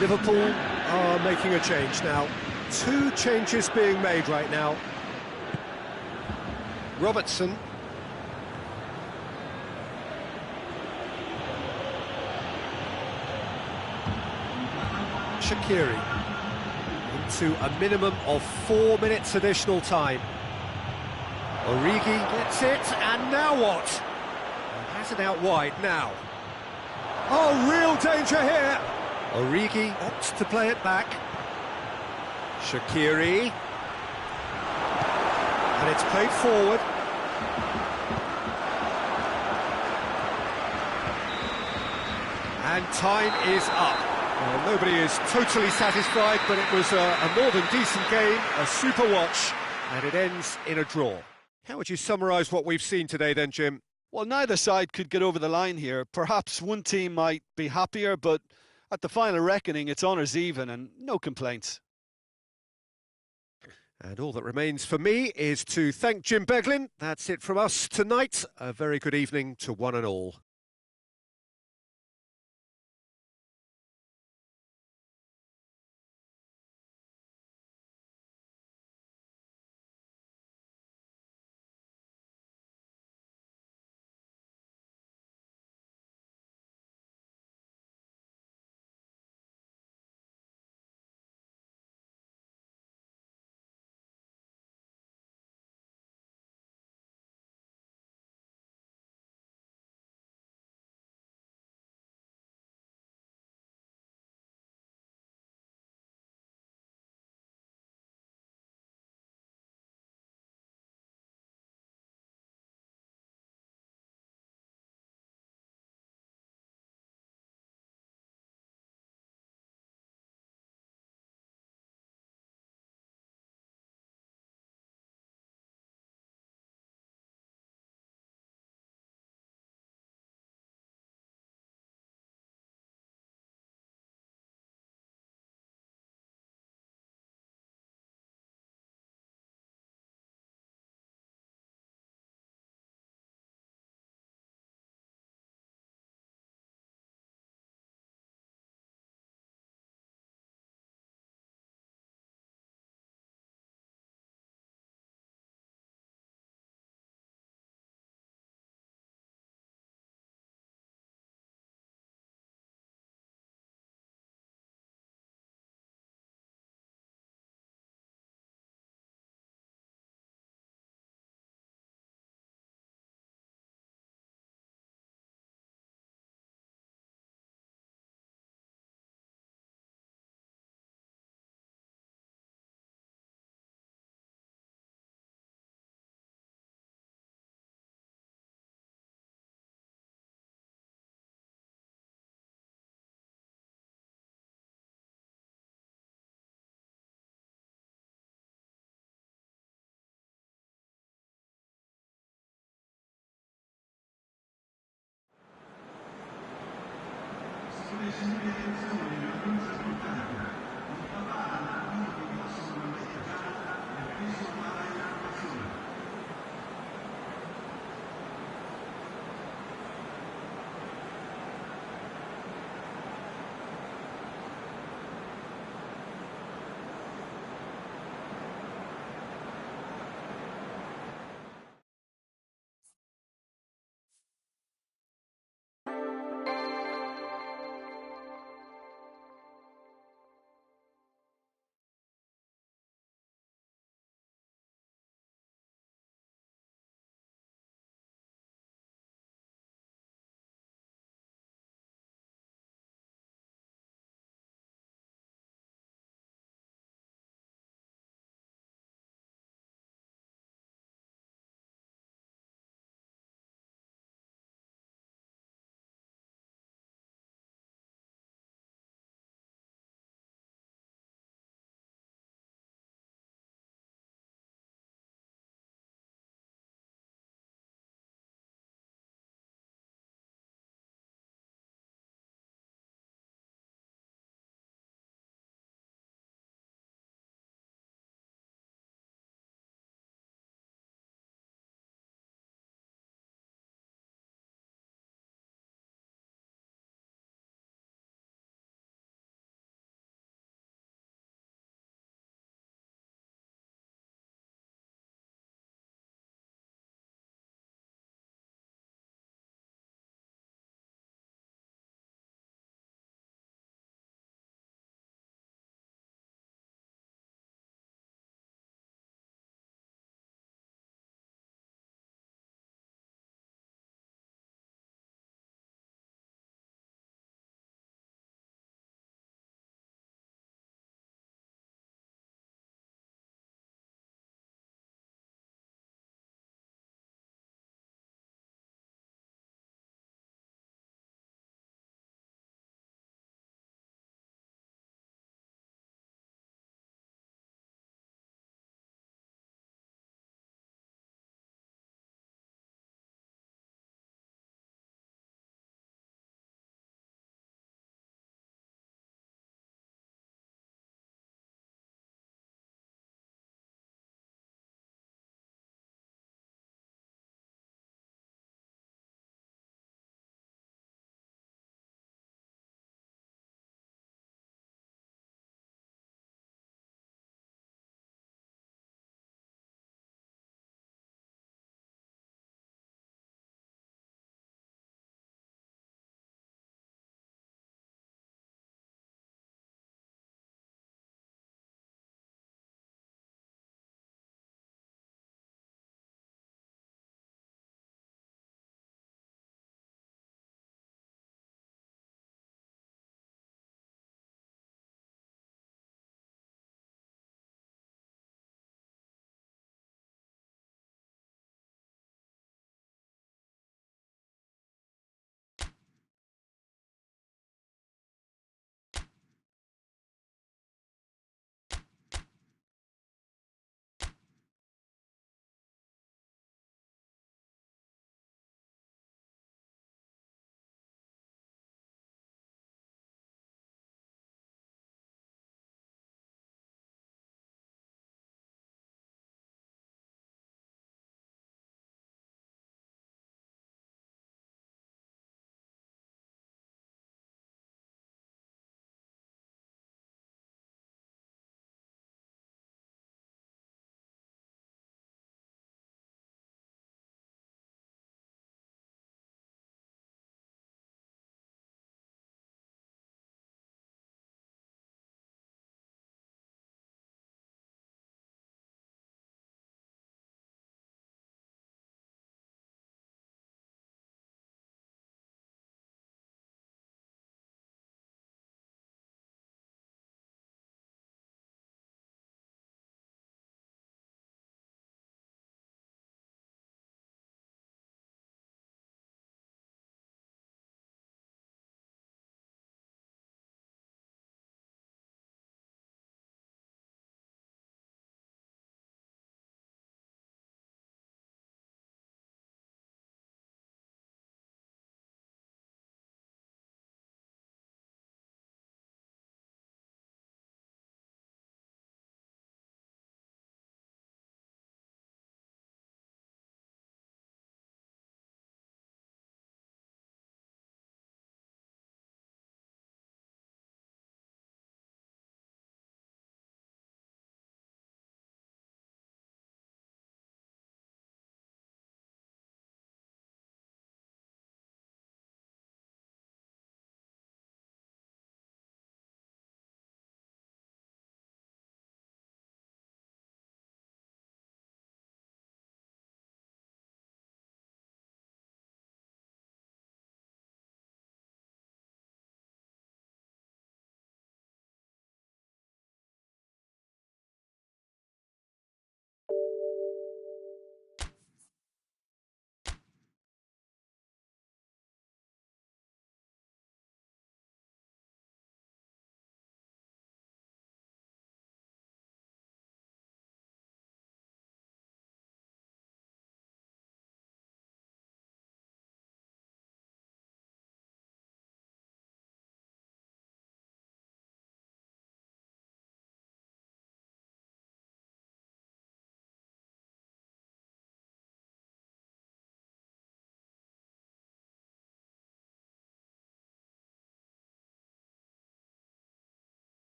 Speaker 1: Liverpool are making a change now. 2 changes being made right now. Robertson. Shaqiri. Into a minimum of 4 minutes additional time. Origi gets it, and now what? He has it out wide now. Oh, real danger here! Origi opts to play it back. Shaqiri. And it's played forward. And time is up. Well, nobody is totally satisfied, but it was a more than decent game, a super watch, and it ends in a draw. How would you summarise what we've seen today then, Jim?
Speaker 2: Well, neither side could get over the line here. Perhaps one team might be happier, but at the final reckoning, it's honours even and no complaints.
Speaker 1: And all that remains for me is to thank Jim Beglin. That's it from us tonight. A very good evening to one and all.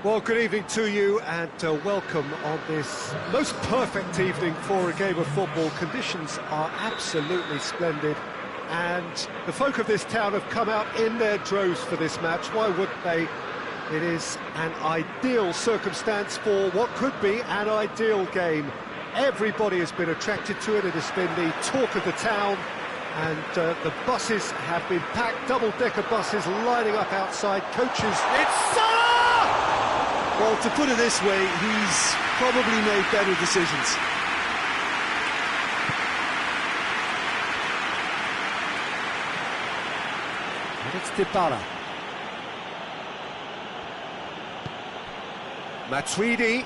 Speaker 1: Well, good evening to you and welcome on this most perfect evening for a game of football. Conditions are absolutely splendid and the folk of this town have come out in their droves for this match. Why wouldn't they? It is an ideal circumstance for what could be an ideal game. Everybody has been attracted to it. It has been the talk of the town and the buses have been packed, double-decker buses lining up outside. Coaches, it's Salah!
Speaker 2: Well, to put it this way, he's probably made better decisions.
Speaker 1: And it's Dybala. Matuidi.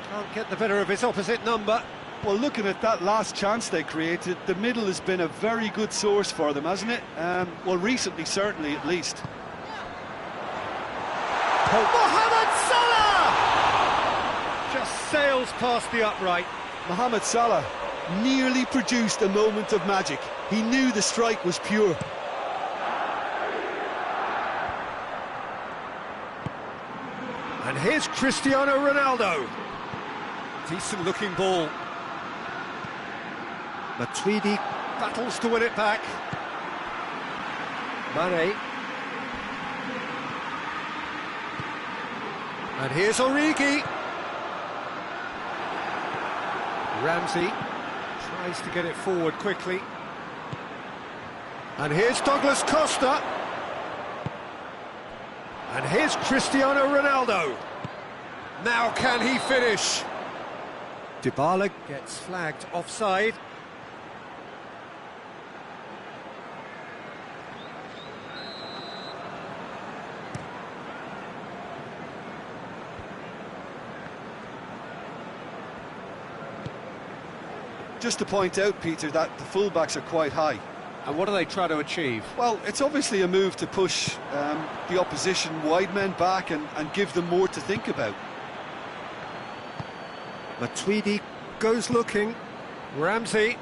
Speaker 1: Can't get the better of his opposite number.
Speaker 2: Well, looking at that last chance they created, the middle has been a very good source for them, hasn't it? Well, recently, certainly, at least.
Speaker 1: Mohamed Salah! Just sails past the upright.
Speaker 2: Mohamed Salah nearly produced a moment of magic. He knew the strike was pure.
Speaker 1: And here's Cristiano Ronaldo. Decent looking ball. Matuidi battles to win it back. Mane. And here's Origi. Ramsey tries to get it forward quickly. And here's Douglas Costa. And here's Cristiano Ronaldo. Now can he finish? Dybala gets flagged offside.
Speaker 2: Just to point out, Peter, that the fullbacks are quite high.
Speaker 1: And what do they try to achieve?
Speaker 2: Well, it's obviously a move to push the opposition wide men back and give them more to think about.
Speaker 1: Matuidi goes looking. Ramsey.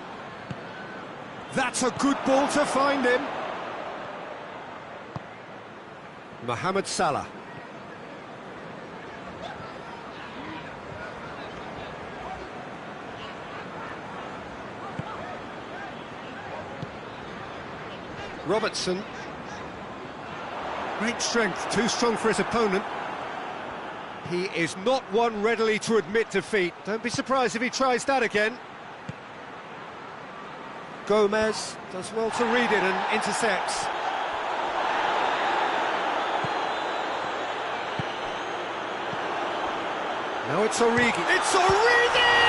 Speaker 1: That's a good ball to find him. Mohamed Salah. Robertson. Great strength, too strong for his opponent. He is not one readily to admit defeat. Don't be surprised if he tries that again. Gomez does well to read it and intercepts. Now it's Origi. It's Origi!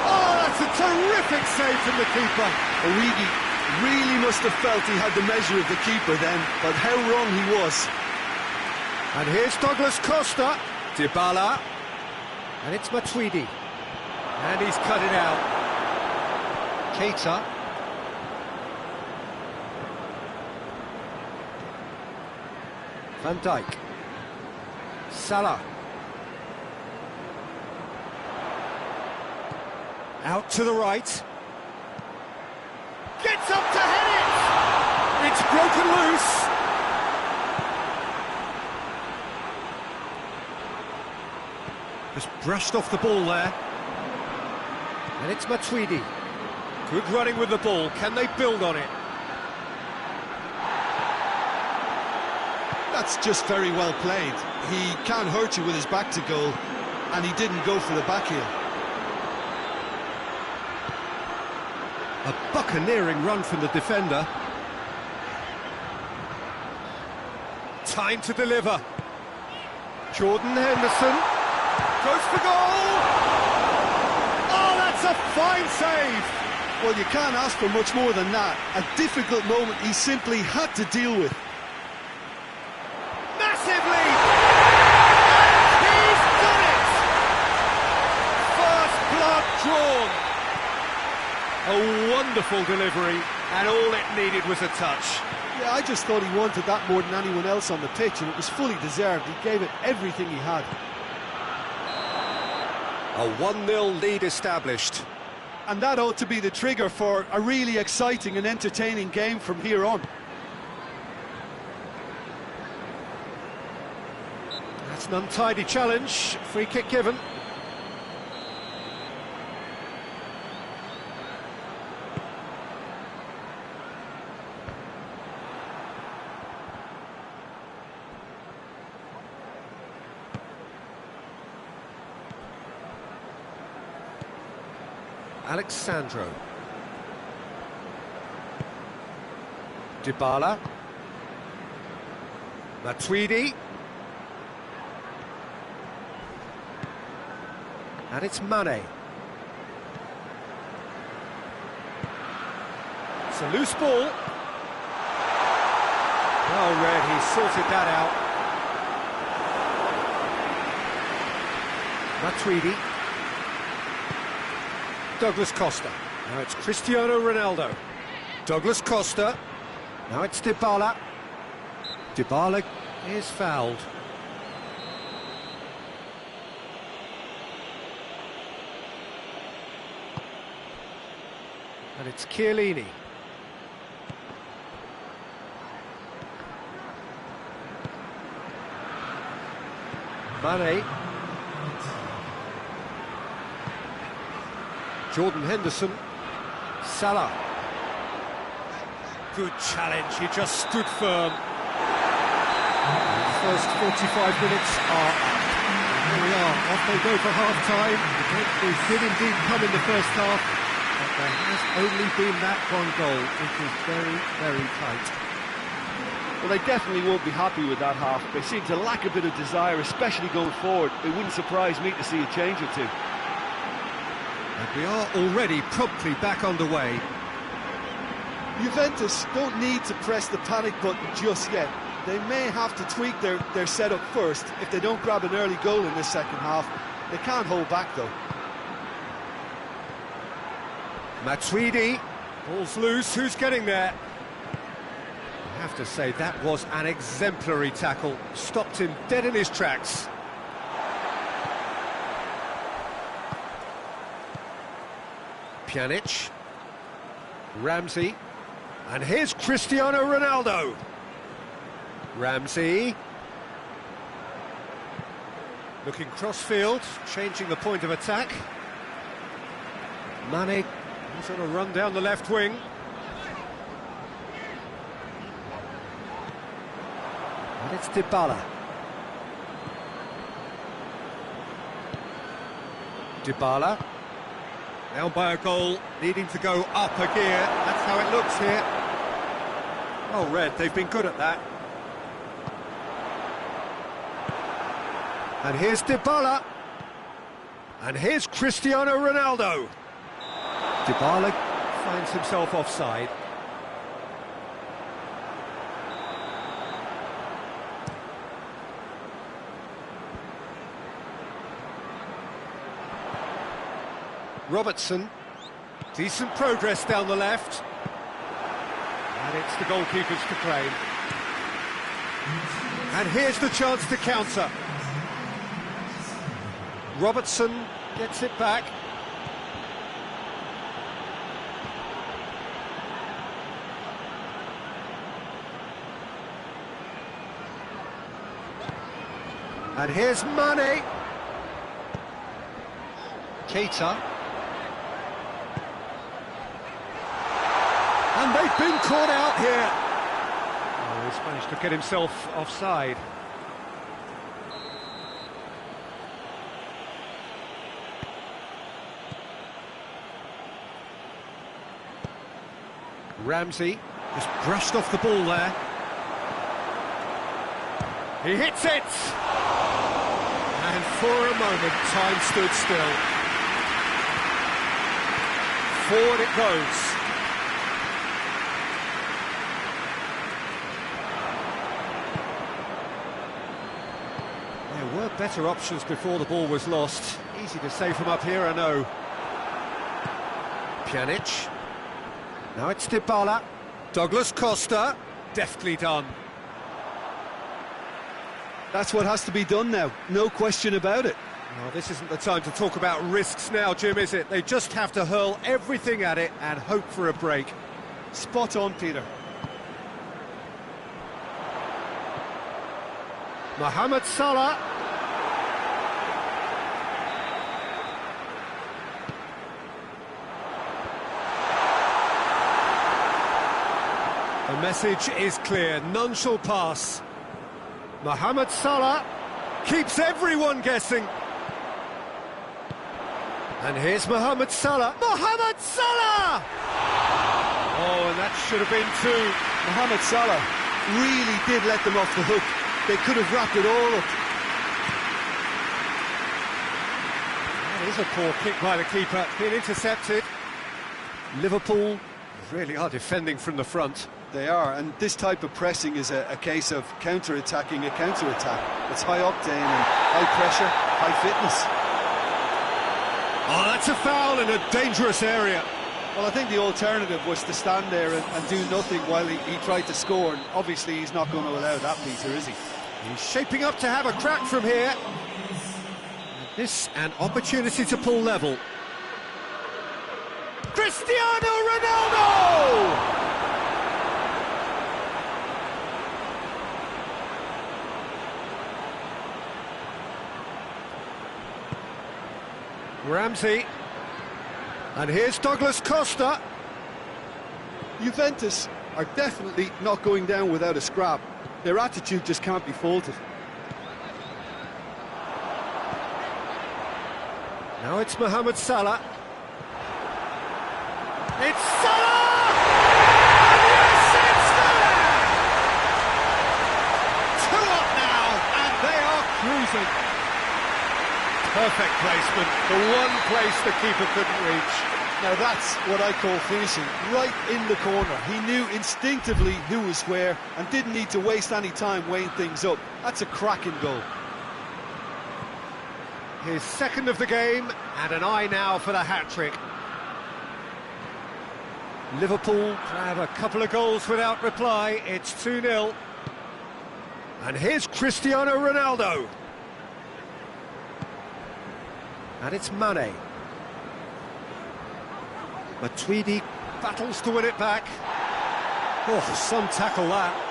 Speaker 1: Oh, that's a terrific save from the keeper.
Speaker 2: Origi really must have felt he had the measure of the keeper then, but how wrong he was.
Speaker 1: And here's Douglas Costa. Dybala. And it's Matuidi. And he's cut it out. Keita. Van Dijk. Salah. Out to the right. Gets up to head it! It's broken loose. Just brushed off the ball there. And it's Matuidi. Good running with the ball. Can they build on it?
Speaker 2: That's just very well played. He can't hurt you with his back to goal, and he didn't go for the back heel.
Speaker 1: A buccaneering run from the defender. Time to deliver. Jordan Henderson goes for goal! Oh, that's a fine save!
Speaker 2: Well, you can't ask for much more than that. A difficult moment he simply had to deal with.
Speaker 1: Massively! He's done it! First blood drawn. A wonderful delivery, and all it needed was a touch.
Speaker 2: Yeah, I just thought he wanted that more than anyone else on the pitch, and it was fully deserved. He gave it everything he had.
Speaker 1: A 1-0 lead established.
Speaker 2: And that ought to be the trigger for a really exciting and entertaining game from here on.
Speaker 1: That's an untidy challenge. Free kick given. Alexandro. Dybala. Matuidi. And it's Mane. It's a loose ball. Well read, he sorted that out. Matuidi. Douglas Costa. Now it's Cristiano Ronaldo. Douglas Costa. Now it's Dybala. Dybala is fouled. And it's Chiellini. Mane. Jordan Henderson. Salah. Good challenge, he just stood firm. The first 45 minutes are up. Here we are, off they go for half-time. They did indeed come in the first half, but there has only been that one goal. It is very, very tight.
Speaker 2: Well, they definitely won't be happy with that half. They seem to lack a bit of desire, especially going forward. It wouldn't surprise me to see a change or two.
Speaker 1: And we are already promptly back underway.
Speaker 2: Juventus don't need to press the panic button just yet. They may have to tweak their setup first. If they don't grab an early goal in this second half, they can't hold back though.
Speaker 1: Matuidi, ball's loose, who's getting there? I have to say, that was an exemplary tackle. Stopped him dead in his tracks. Pjanic. Ramsey. And here's Cristiano Ronaldo. Ramsey. Looking cross-field, changing the point of attack. Mane is on a run down the left wing. And it's Dybala. Dybala. Down by a goal, needing to go up a gear. That's how it looks here. Oh, Red, they've been good at that. And here's Dybala. And here's Cristiano Ronaldo. Dybala finds himself offside. Robertson, decent progress down the left. And it's the goalkeepers to claim. And here's the chance to counter. Robertson gets it back. And here's Mane. Keita. And they've been caught out here. Oh, he's managed to get himself offside. Ramsey just brushed off the ball there. He hits it! And for a moment, time stood still. Forward it goes. There were better options before the ball was lost. Easy to say from up here, I know. Pjanic. Now it's Dybala. Douglas Costa. Deftly done.
Speaker 2: That's what has to be done now, no question about it.
Speaker 1: Well, this isn't the time to talk about risks now, Jim, is it? They just have to hurl everything at it and hope for a break.
Speaker 2: Spot on, Peter.
Speaker 1: Mohamed Salah. The message is clear, none shall pass. Mohamed Salah keeps everyone guessing. And here's Mohamed Salah. Mohamed Salah! Oh, and that should have been two.
Speaker 2: Mohamed Salah really did let them off the hook. They could have wrapped it all up.
Speaker 1: That is a poor kick by the keeper, being intercepted. Liverpool really are defending from the front.
Speaker 2: They are, and this type of pressing is a case of counter-attacking a counter-attack. It's high octane and high pressure, high fitness.
Speaker 1: Oh, that's a foul in a dangerous area.
Speaker 2: Well, I think the alternative was to stand there and do nothing while he tried to score, and obviously he's not going to allow that, Peter, is he?
Speaker 1: He's shaping up to have a crack from here. This an opportunity to pull level. Cristiano Ronaldo! Ramsey, and here's Douglas Costa.
Speaker 2: Juventus are definitely not going down without a scrap. Their attitude just can't be faulted.
Speaker 1: Now it's Mohamed Salah. It's Salah! Yes, it's there! 2 up now, and they are cruising. Perfect placement, the one place the keeper couldn't reach.
Speaker 2: Now that's what I call finishing, right in the corner. He knew instinctively who was where and didn't need to waste any time weighing things up. That's a cracking goal.
Speaker 1: His second of the game, and an eye now for the hat-trick. Liverpool have a couple of goals without reply, it's 2-0. And here's Cristiano Ronaldo. And it's Mane. Matuidi battles to win it back. Oh, some tackle that.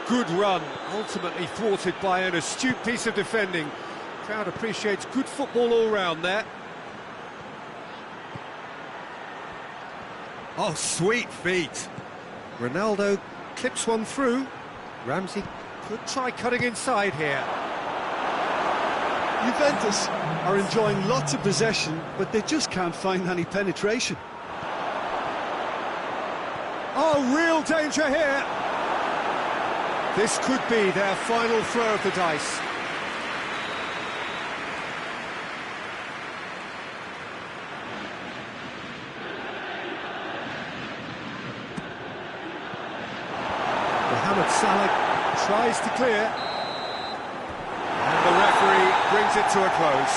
Speaker 1: Good run, ultimately thwarted by an astute piece of defending. Crowd appreciates good football all round there. Oh, sweet feet. Ronaldo clips one through. Ramsey could try cutting inside here.
Speaker 2: Juventus are enjoying lots of possession, but they just can't find any penetration.
Speaker 1: Oh, real danger here. This could be their final throw of the dice. Mohamed Salah tries to clear. And the referee brings it to a close.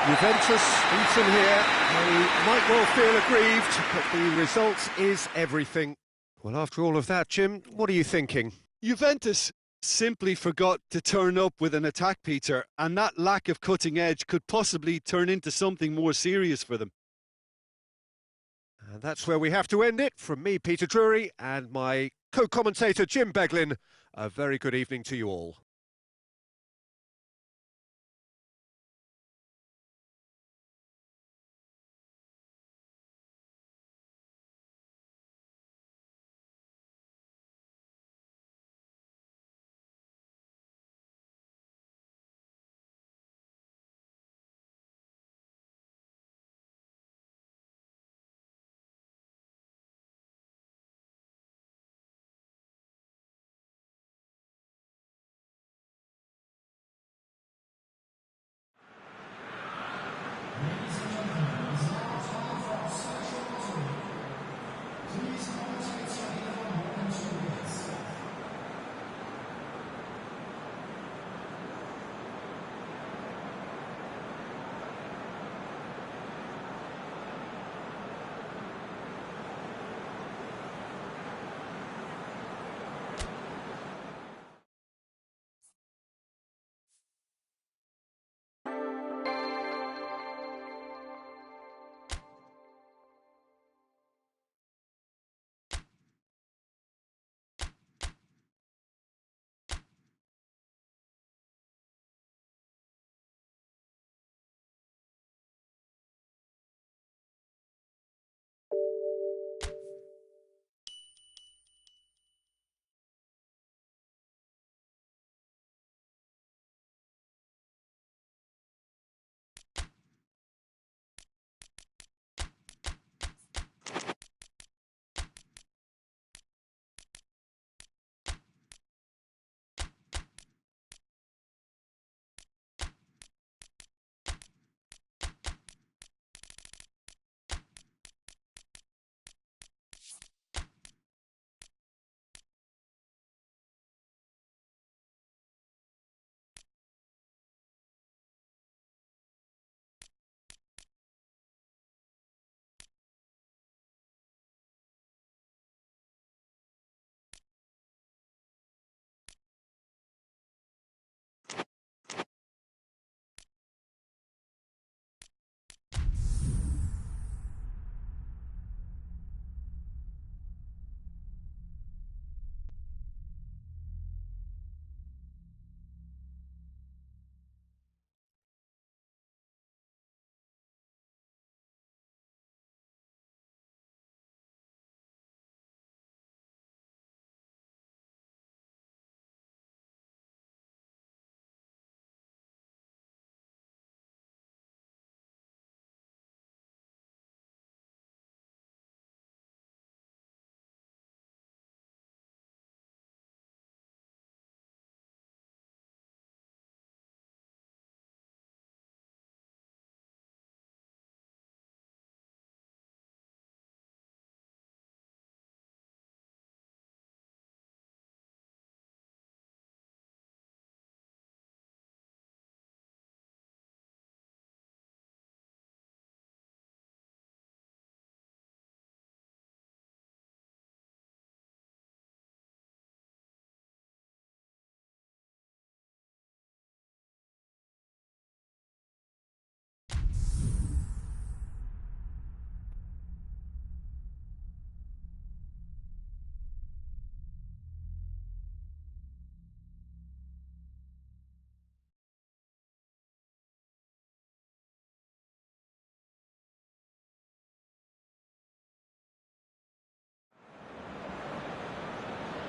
Speaker 1: Juventus beaten here. They might well feel aggrieved, but the result is everything. Well, after all of that, Jim, what are you thinking?
Speaker 2: Juventus simply forgot to turn up with an attack, Peter, and that lack of cutting edge could possibly turn into something more serious for them.
Speaker 1: And that's where we have to end it. From me, Peter Drury, and my co-commentator, Jim Beglin, a very good evening to you all.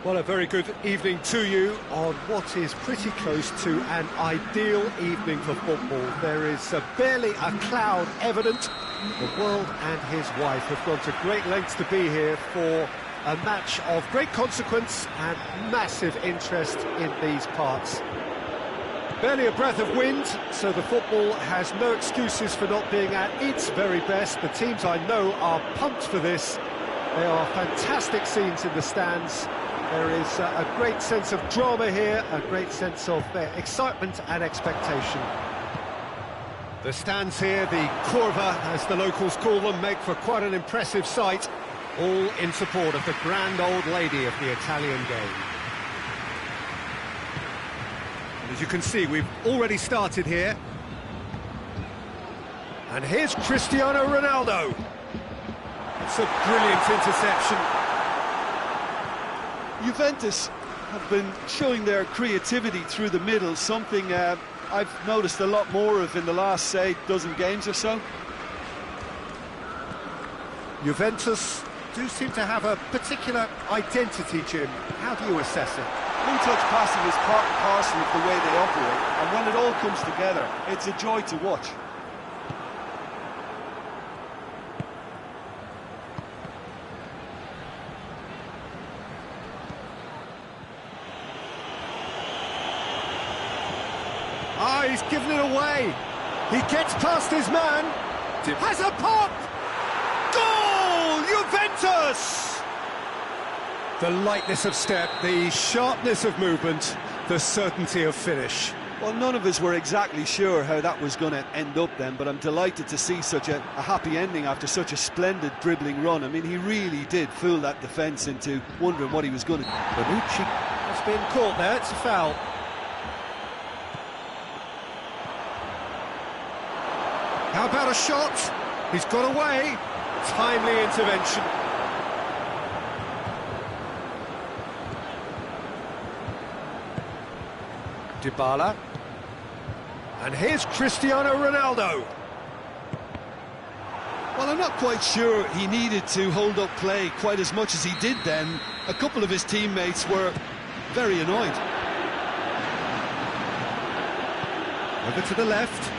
Speaker 1: Well, a very good evening to you on what is pretty close to an ideal evening for football. There is barely a cloud evident. The world and his wife have gone to great lengths to be here for a match of great consequence and massive interest in these parts. Barely a breath of wind, so the football has no excuses for not being at its very best. The teams I know are pumped for this. There are fantastic scenes in the stands. There is a great sense of drama here, a great sense of excitement and expectation. The stands here, the curva, as the locals call them, make for quite an impressive sight, all in support of the grand old lady of the Italian game. And as you can see, we've already started here. And here's Cristiano Ronaldo. It's a brilliant interception.
Speaker 2: Juventus have been showing their creativity through the middle, something I've noticed a lot more of in the last, say, dozen games or so.
Speaker 1: Juventus do seem to have a particular identity, Jim. How do you assess it?
Speaker 2: One-touch passing is part and parcel of the way they operate, and when it all comes together, it's a joy to watch.
Speaker 1: Ah, he's given it away. He gets past his man. Has a pop. Goal! Juventus! The lightness of step, the sharpness of movement, the certainty of finish.
Speaker 2: Well, none of us were exactly sure how that was going to end up then, but I'm delighted to see such a happy ending after such a splendid dribbling run. I mean, he really did fool that defence into wondering what he was going to do.
Speaker 1: Bonucci has been caught there, it's a foul. How about a shot? He's got away. Timely intervention. Dybala. And here's Cristiano Ronaldo.
Speaker 2: Well, I'm not quite sure he needed to hold up play quite as much as he did then. A couple of his teammates were very annoyed.
Speaker 1: Over to the left.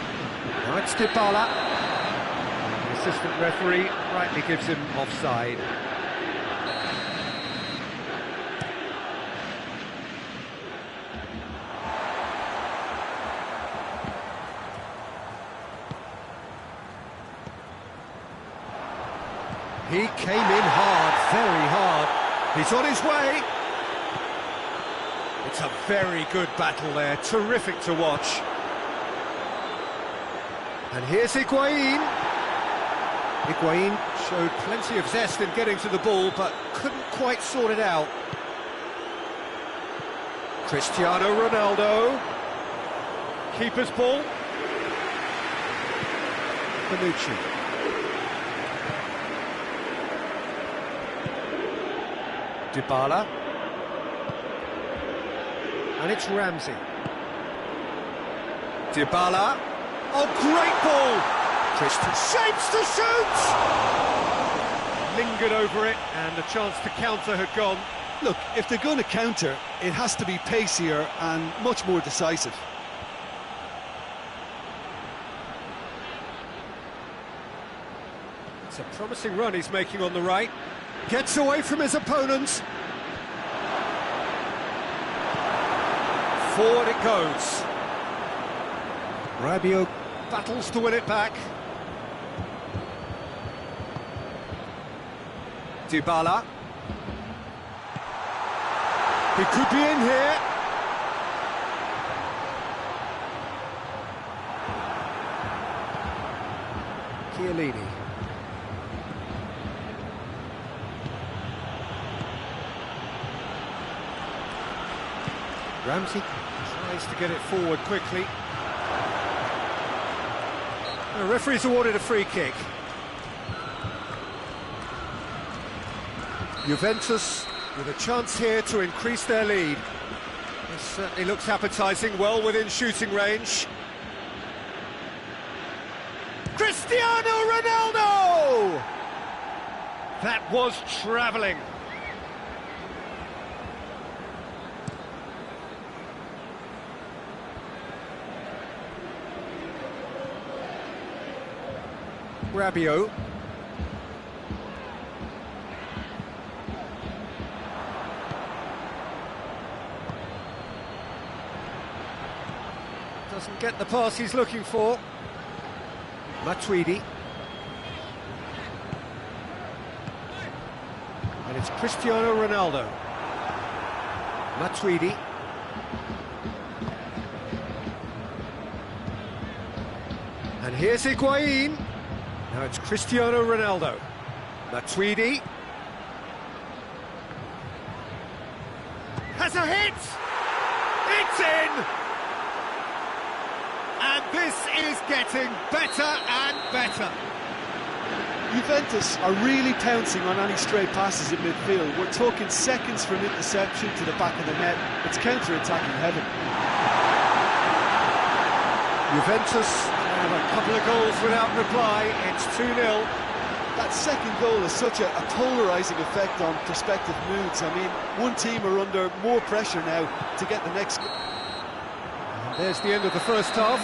Speaker 1: Now it's Dybala. The assistant referee rightly gives him offside. He came in hard, very hard. He's on his way. It's a very good battle there, terrific to watch. And here's Higuain. Higuain showed plenty of zest in getting to the ball, but couldn't quite sort it out. Cristiano Ronaldo. Keeper's ball. Bonucci. Dybala. And it's Ramsey. Dybala. Oh, great ball! Christian shapes to shoot! Lingered over it, and the chance to counter had gone.
Speaker 2: Look, if they're going to counter, it has to be pacier and much more decisive.
Speaker 1: It's a promising run he's making on the right. Gets away from his opponent. Forward it goes. Rabiot battles to win it back. Dybala. He could be in here. Chiellini. Ramsey tries to get it forward quickly. The referee's awarded a free kick. Juventus with a chance here to increase their lead. This certainly looks appetising, well within shooting range. Cristiano Ronaldo! That was travelling. Rabiot. Doesn't get the pass he's looking for. Matuidi. And it's Cristiano Ronaldo. Matuidi. And here's Higuain. Now it's Cristiano Ronaldo. Matuidi. Has a hit! It's in! And this is getting better and better.
Speaker 2: Juventus are really pouncing on any stray passes in midfield. We're talking seconds from interception to the back of the net. It's counter-attacking heaven.
Speaker 1: Juventus have a couple of goals without reply. It's 2-0.
Speaker 2: That second goal has such a polarising effect on prospective moods. I mean, one team are under more pressure now to get the next...
Speaker 1: There's the end of the first half.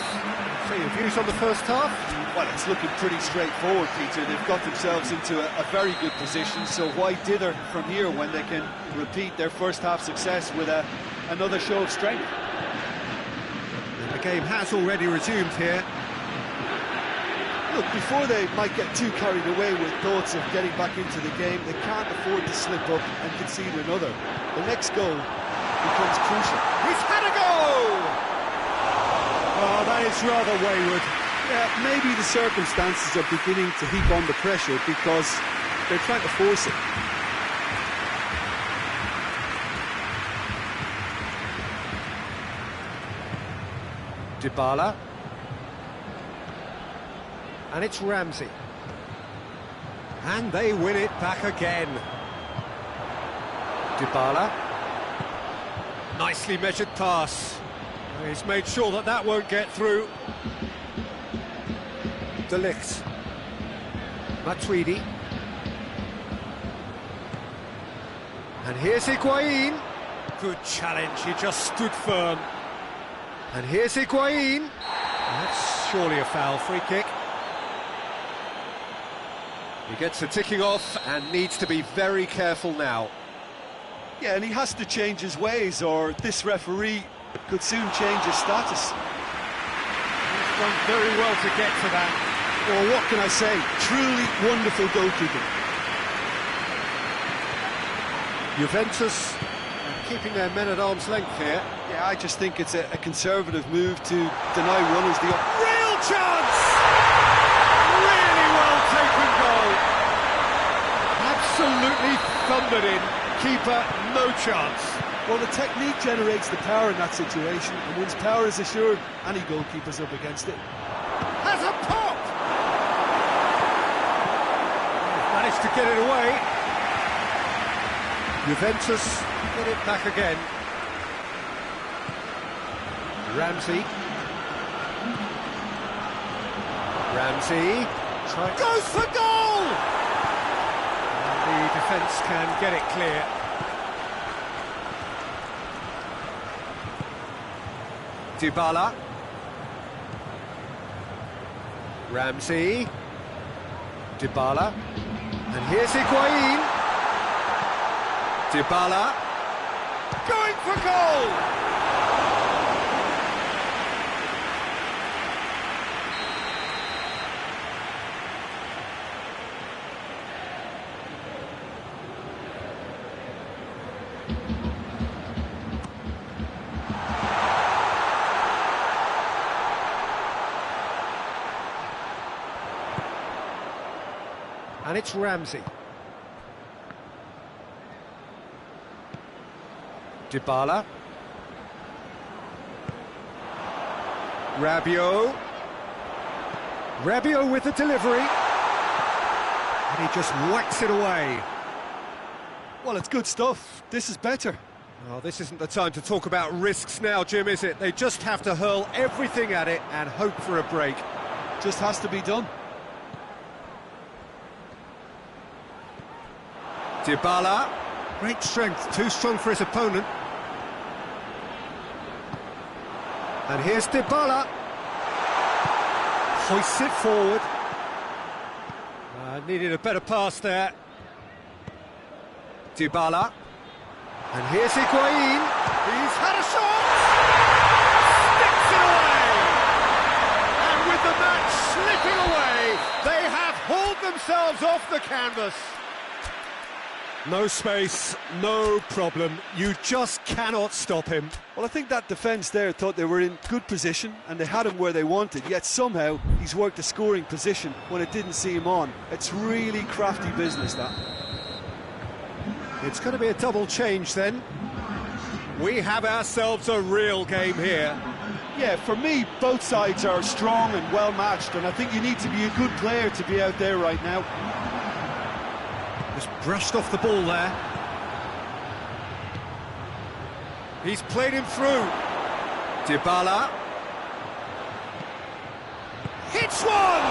Speaker 1: So your views on the first half?
Speaker 2: Well, it's looking pretty straightforward, Peter. They've got themselves into a very good position, so why dither from here when they can repeat their first half success with another show of strength?
Speaker 1: And the game has already resumed here.
Speaker 2: Look, before they might get too carried away with thoughts of getting back into the game, they can't afford to slip up and concede another. The next goal becomes crucial.
Speaker 1: He's had a go! Oh, that is rather wayward.
Speaker 2: Yeah, maybe the circumstances are beginning to heap on the pressure because they're trying to force it.
Speaker 1: Dybala. And it's Ramsey. And they win it back again. Dybala. Nicely measured pass. He's made sure that that won't get through. De Ligt. Matuidi. And here's Higuain. Good challenge, he just stood firm. And here's Higuain. That's surely a foul, free kick. He gets the ticking off and needs to be very careful now.
Speaker 2: Yeah, and he has to change his ways or this referee could soon change his status.
Speaker 1: He's done very well to get to that.
Speaker 2: Well, what can I say? Truly wonderful goalkeeping.
Speaker 1: Juventus keeping their men at arm's length here.
Speaker 2: Yeah, I just think it's a conservative move to deny runners the...
Speaker 1: Real chance! Really well taken goal. Absolutely thundered in. Keeper, no chance.
Speaker 2: Well, the technique generates the power in that situation, and once power is assured, any goalkeeper's up against it.
Speaker 1: Has a pop! Managed to get it away. Juventus get it back again. Ramsey. Ramsey goes for goal! And the defence can get it clear. Dybala. Ramsey. Dybala. And here's Higuain. Dybala. Going for goal! And it's Ramsey. Dybala. Rabiot. Rabiot with the delivery. And he just whacks it away.
Speaker 2: Well, it's good stuff. This is better.
Speaker 1: Oh, this isn't the time to talk about risks now, Jim, is it? They just have to hurl everything at it and hope for a break.
Speaker 2: Just has to be done.
Speaker 1: Dybala, great strength, too strong for his opponent. And here's Dybala. Hoists it forward. Needed a better pass there. Dybala. And here's Higuain. He's had a shot! Sticks it away! And with the match slipping away, they have hauled themselves off the canvas. No space, no problem. You just cannot stop him.
Speaker 2: Well, I think that defence there thought they were in good position and they had him where they wanted, yet somehow he's worked a scoring position when it didn't see him on. It's really crafty business, that.
Speaker 1: It's going to be a double change then. We have ourselves a real game here.
Speaker 2: Yeah, for me, both sides are strong and well matched, and I think you need to be a good player to be out there right now.
Speaker 1: Just brushed off the ball there. He's played him through. Dybala. Hits one!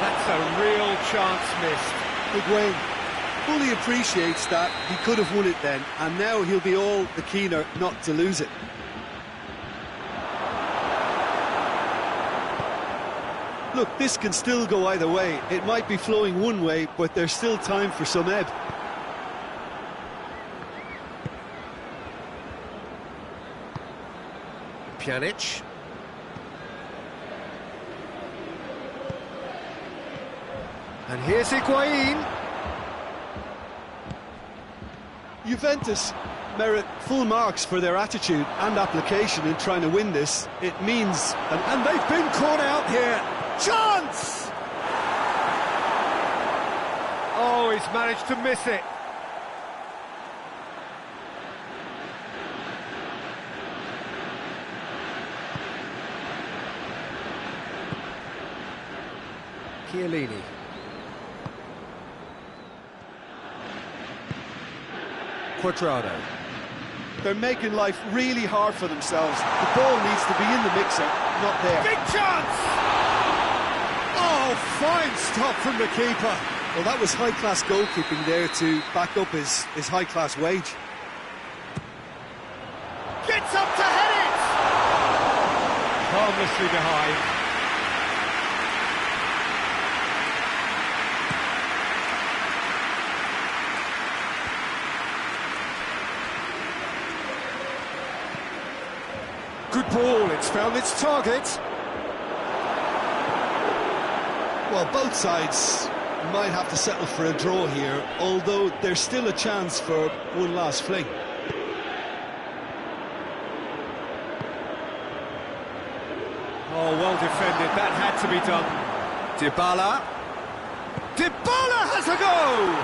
Speaker 1: That's a real chance missed.
Speaker 2: Higuain fully appreciates that he could have won it then, and now he'll be all the keener not to lose it. Look, this can still go either way. It might be flowing one way, but there's still time for some ebb.
Speaker 1: Pjanic. And here's Higuain.
Speaker 2: Juventus merit full marks for their attitude and application in trying to win this. It means...
Speaker 1: And they've been caught out here. Chance! Oh, he's managed to miss it. Chiellini. Quadrado.
Speaker 2: They're making life really hard for themselves. The ball needs to be in the mixer, not there.
Speaker 1: Big chance! Oh, fine stop from the keeper.
Speaker 2: Well, that was high-class goalkeeping there to back up his high-class wage.
Speaker 1: Gets up to head it! Harmlessly behind. Good ball, it's found its target.
Speaker 2: Well, both sides might have to settle for a draw here, although there's still a chance for one last fling.
Speaker 1: Oh, well defended, that had to be done. Dybala. Dybala has a go!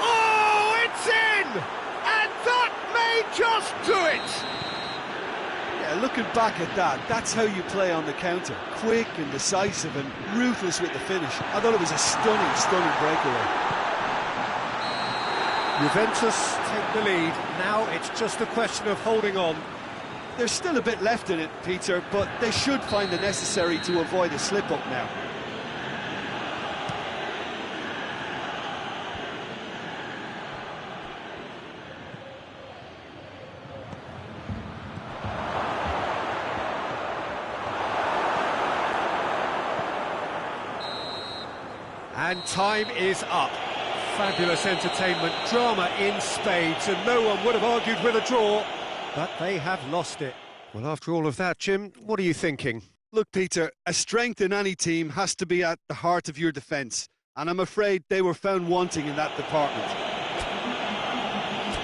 Speaker 1: Oh, it's in! And that may just do it!
Speaker 2: Looking back at that, that's how you play on the counter. Quick and decisive and ruthless with the finish. I thought it was a stunning breakaway.
Speaker 1: Juventus take the lead. Now it's just a question of holding on.
Speaker 2: There's still a bit left in it, Peter, but they should find the necessary to avoid a slip-up now.
Speaker 1: And time is up. Fabulous entertainment, drama in spades, and no one would have argued with a draw, but they have lost it. Well, after all of that, Jim, what are you thinking?
Speaker 2: Look, Peter, a strength in any team has to be at the heart of your defence, and I'm afraid they were found wanting in that department.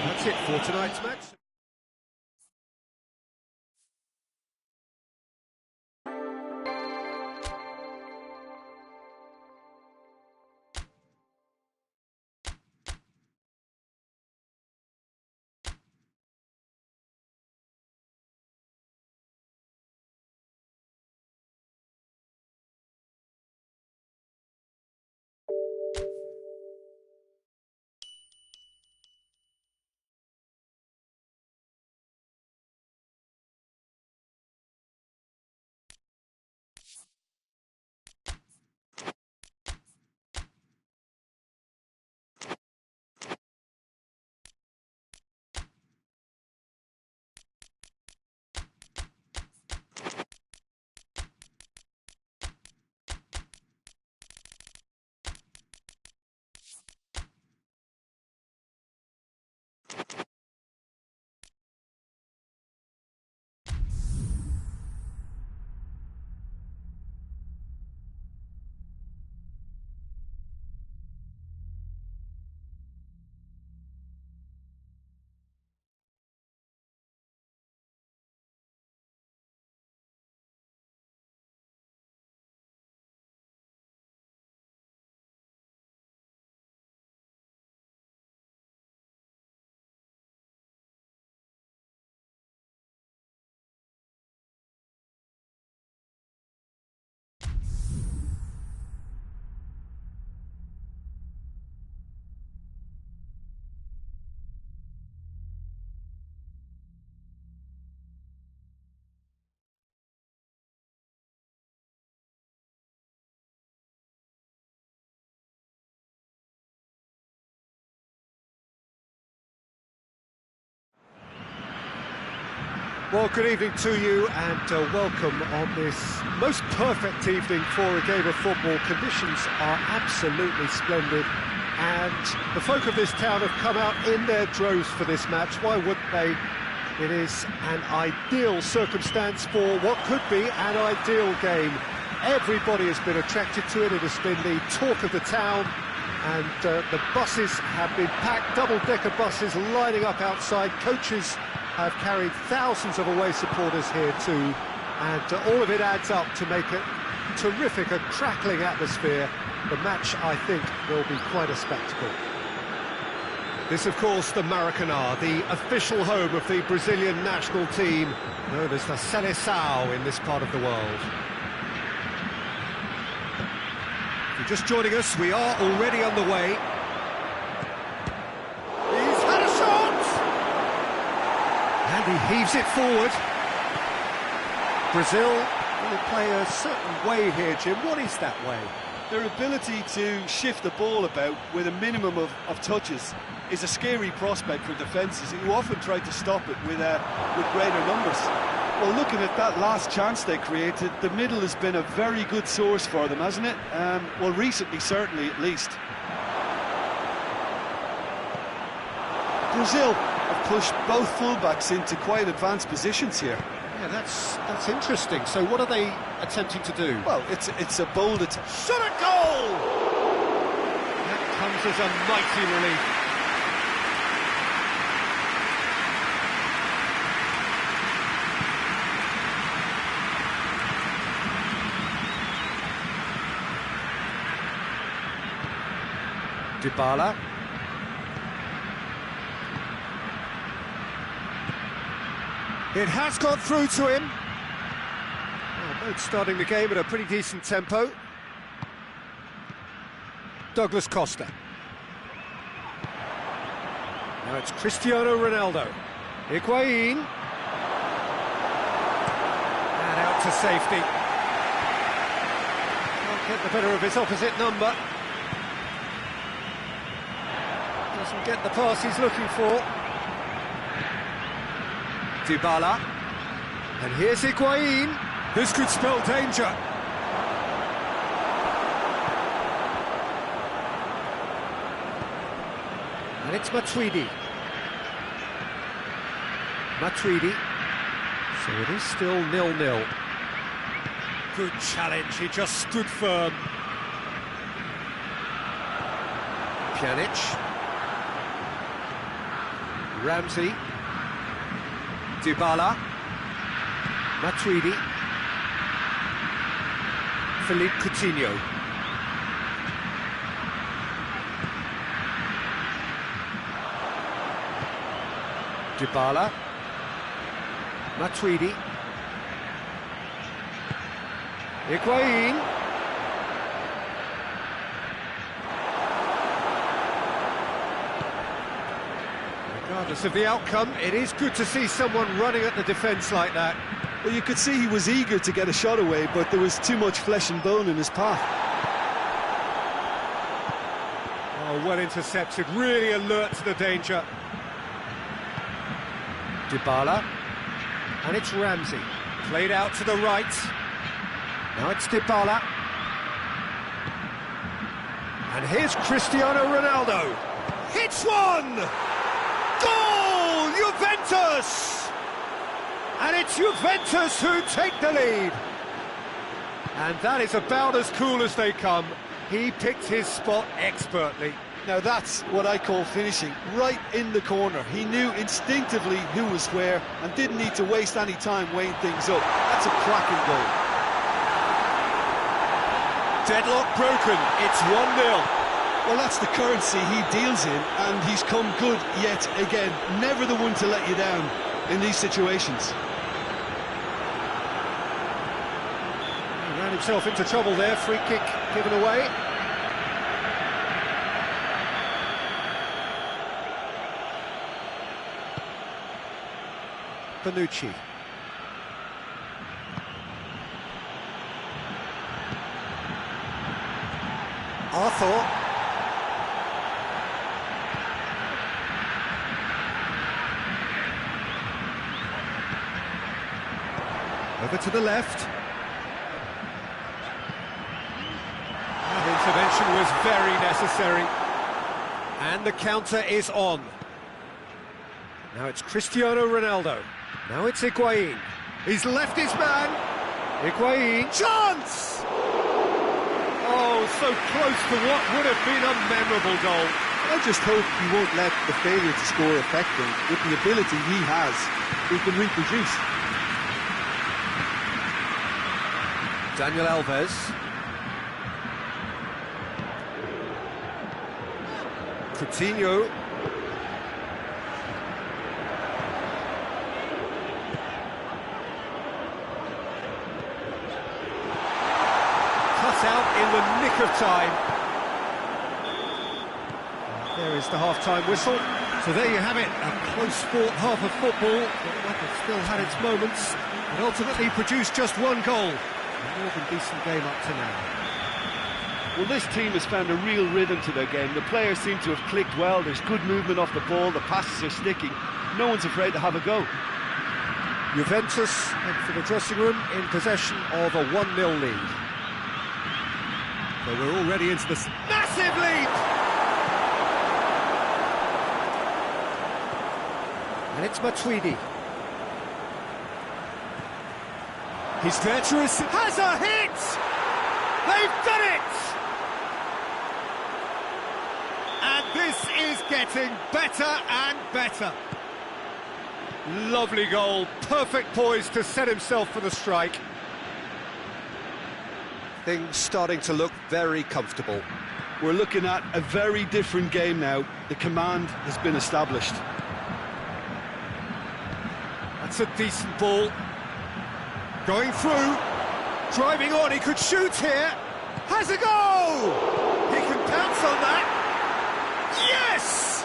Speaker 1: That's it for tonight's match. Well, good evening to you and welcome on this most perfect evening for a game of football. Conditions are absolutely splendid and the folk of this town have come out in their droves for this match. Why wouldn't they? It is an ideal circumstance for what could be an ideal game. Everybody has been attracted to it. It has been the talk of the town, and the buses have been packed, double-decker buses lining up outside. Coaches have carried thousands of away supporters here too, and all of it adds up to make it terrific, a crackling atmosphere. The match, I think, will be quite a spectacle. This, of course, the Maracanã, the official home of the Brazilian national team, known as the Seleção in this part of the world. If you're just joining us, we are already on the way. He's had a shot! And he heaves it forward. Brazil will play a certain way here, Jim. What is that way?
Speaker 2: Their ability to shift the ball about with a minimum of touches is a scary prospect for defences who often try to stop it with greater numbers. Well, looking at that last chance they created, the middle has been a very good source for them, hasn't it? Well, recently, certainly, at least. Brazil have pushed both fullbacks into quite advanced positions here.
Speaker 1: Yeah, that's interesting. So what are they attempting to do?
Speaker 2: Well, it's a bold attack.
Speaker 1: Shot a goal! That comes as a mighty relief. Dybala. It has got through to him. Well, both starting the game at a pretty decent tempo. Douglas Costa. Now it's Cristiano Ronaldo. Higuain. And out to safety. Can't get the better of his opposite number. Doesn't get the pass he's looking for. Dybala. And here's Higuain. This could spell danger. And it's Matuidi. Matuidi. So it is still 0-0. Good challenge, he just stood firm. Pjanic. Ramsey. Dybala. Matuidi. Philippe Coutinho. Dybala. Matuidi. Higuain. Regardless of the outcome, it is good to see someone running at the defence like that.
Speaker 2: Well, you could see he was eager to get a shot away, but there was too much flesh and bone in his path.
Speaker 1: Oh, well intercepted, really alert to the danger. Dybala. And it's Ramsey. Played out to the right. Now it's Dybala. And here's Cristiano Ronaldo. Hits one! Goal! Juventus! And it's Juventus who take the lead. And that is about as cool as they come. He picked his spot expertly.
Speaker 2: Now that's what I call finishing, right in the corner. He knew instinctively who was where and didn't need to waste any time weighing things up. That's a cracking goal.
Speaker 1: Deadlock broken, it's 1-0.
Speaker 2: Well, that's the currency he deals in, and he's come good yet again. Never the one to let you down in these situations.
Speaker 1: He ran himself into trouble there, free kick given away. Bonucci. Arthur. Over to the left. That intervention was very necessary. And the counter is on. Now it's Cristiano Ronaldo. Now it's Higuain. He's left his man. Higuain. Chance! Oh, so close to what would have been a memorable goal.
Speaker 2: I just hope he won't let the failure to score affect him. With the ability he has, he can reproduce.
Speaker 1: Daniel Alves. Coutinho. Cut out in the nick of time. There is the half-time whistle. So there you have it, a close-fought half of football, but it still had its moments, and ultimately produced just one goal. A more than decent game up to now.
Speaker 3: Well, this team has found a real rhythm to their game. The players seem to have clicked well. There's good movement off the ball. The passes are sticking. No one's afraid to have a go.
Speaker 1: Juventus head for the dressing room in possession of a 1-0 lead. So we're already into this massive lead! And it's Matuidi. He's there to receive. Has a hit! They've done it! And this is getting better and better. Lovely goal, perfect poise to set himself for the strike. Things starting to look very comfortable.
Speaker 2: We're looking at a very different game now. The command has been established.
Speaker 1: That's a decent ball. Going through, driving on, he could shoot here. Has a goal! He can pounce on that. Yes!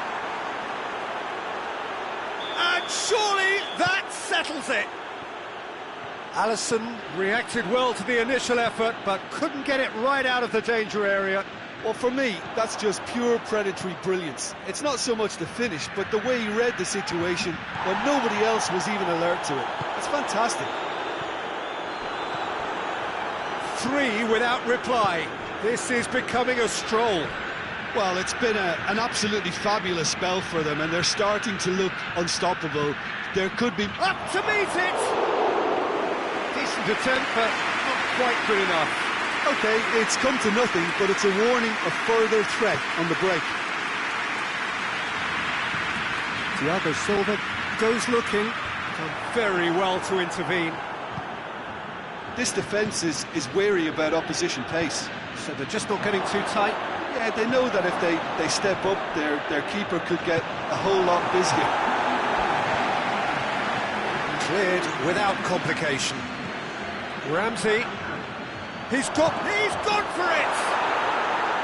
Speaker 1: And surely that settles it. Alisson reacted well to the initial effort, but couldn't get it right out of the danger area.
Speaker 2: Well, for me, that's just pure predatory brilliance. It's not so much the finish, but the way he read the situation when nobody else was even alert to it. It's fantastic.
Speaker 1: 3 without reply. This is becoming a stroll.
Speaker 2: Well, it's been an absolutely fabulous spell for them, and they're starting to look unstoppable. There could be...
Speaker 1: Up to meet it! Decent attempt, but not quite good enough.
Speaker 2: OK, it's come to nothing, but it's a warning of further threat on the break.
Speaker 1: Thiago Silva goes looking. Done very well to intervene.
Speaker 2: This defence is wary about opposition pace.
Speaker 1: So they're just not getting too tight.
Speaker 2: Yeah, they know that if they step up, their keeper could get a whole lot busier.
Speaker 1: Cleared without complication. Ramsey. He's gone for it!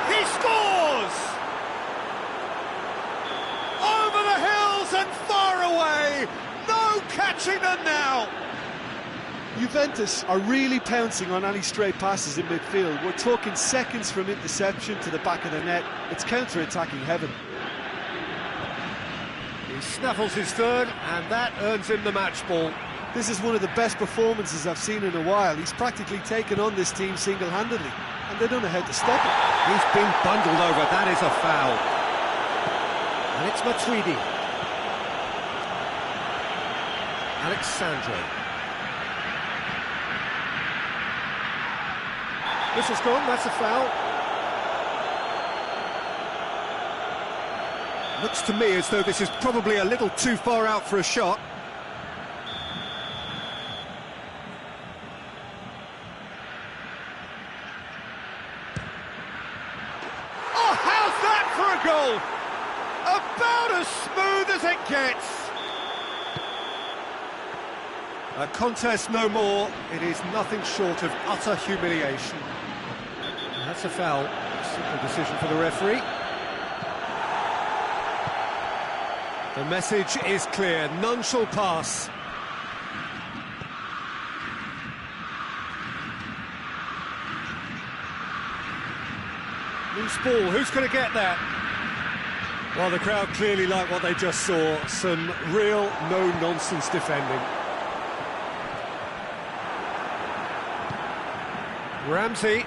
Speaker 1: He scores! Over the hills and far away! No catching them now!
Speaker 2: Juventus are really pouncing on any stray passes in midfield. We're talking seconds from interception to the back of the net. It's counter-attacking heaven.
Speaker 1: He snaffles his third, and that earns him the match ball.
Speaker 2: This is one of the best performances I've seen in a while. He's practically taken on this team single-handedly, and they don't know how to stop it.
Speaker 1: He's been bundled over, that is a foul. And it's Matuidi. Alexandro. Whistle's gone, that's a foul. Looks to me as though this is probably a little too far out for a shot. Oh, how's that for a goal? About as smooth as it gets. A contest no more. It is nothing short of utter humiliation. That's a foul. Simple decision for the referee. The message is clear. None shall pass. Loose ball. Who's going to get that? Well, the crowd clearly like what they just saw. Some real no-nonsense defending. Ramsey.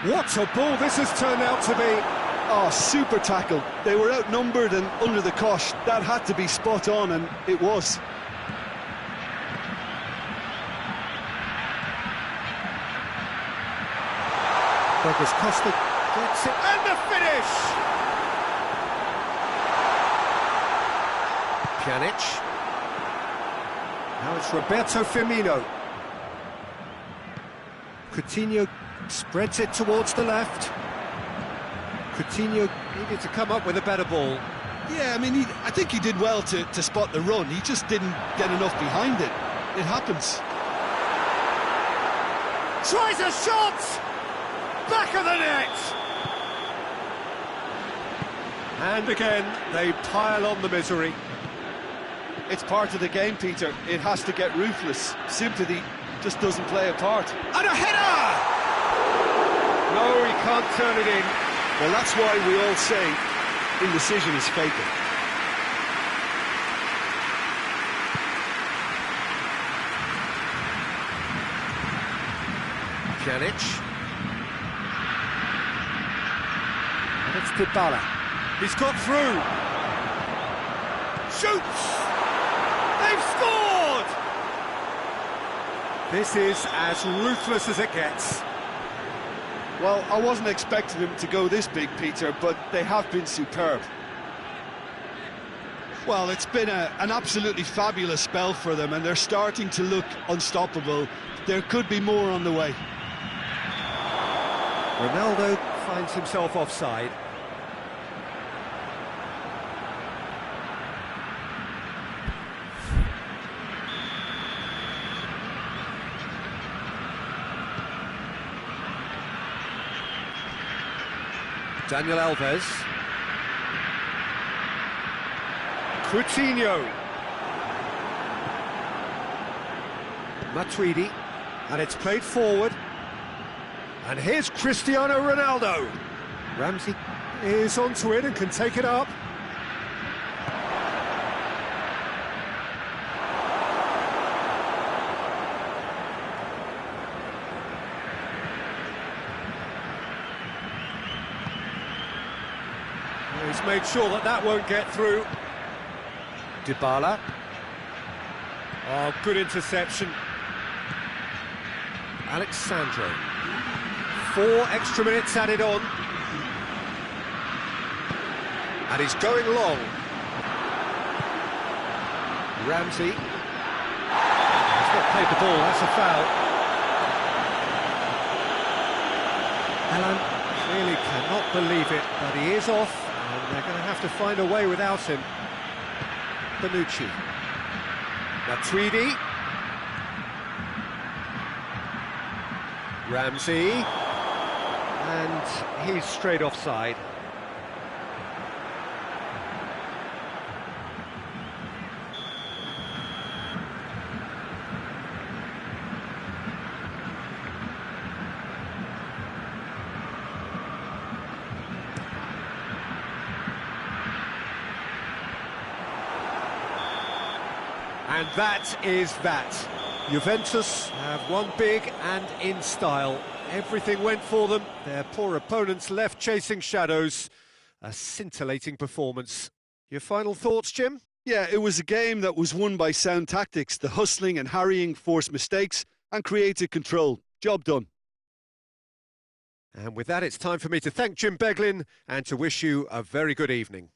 Speaker 1: What a ball this has turned out to be.
Speaker 2: Oh, super tackle. They were outnumbered and under the cosh. That had to be spot on, and it was.
Speaker 1: Douglas Costa gets it, and the finish! Pjanic. Now it's Roberto Firmino. Coutinho spreads it towards the left. Coutinho needed to come up with a better ball.
Speaker 2: Yeah, I mean, I think he did well to spot the run. He just didn't get enough behind it. It happens.
Speaker 1: Tries a shot! Back of the net! And again, they pile on the misery.
Speaker 3: It's part of the game, Peter. It has to get ruthless. Sympathy just doesn't play a part.
Speaker 1: And a header! No, he can't turn it in.
Speaker 3: Well, that's why we all say indecision is fatal.
Speaker 1: Pjanic. And it's Dybala. He's got through. Shoots! They've scored! This is as ruthless as it gets.
Speaker 3: Well, I wasn't expecting them to go this big, Peter, but they have been superb.
Speaker 2: Well, it's been an absolutely fabulous spell for them, and they're starting to look unstoppable. There could be more on the way.
Speaker 1: Ronaldo finds himself offside. Daniel Alves. Coutinho. Matuidi. And it's played forward. And here's Cristiano Ronaldo. Ramsey is onto it and can take it up. He's made sure that that won't get through. Dybala. Oh, good interception. Alexandro. 4 extra minutes added on. And he's going long. Ramsey. He's not played the ball, that's a foul. Alan clearly cannot believe it, but he is off. And they're going to have to find a way without him. Bonucci. Matuidi. Ramsey. And he's straight offside. And that is that. Juventus have won big and in style. Everything went for them. Their poor opponents left chasing shadows. A scintillating performance. Your final thoughts, Jim?
Speaker 2: Yeah, it was a game that was won by sound tactics. The hustling and harrying forced mistakes and created control. Job done.
Speaker 1: And with that, it's time for me to thank Jim Beglin and to wish you a very good evening.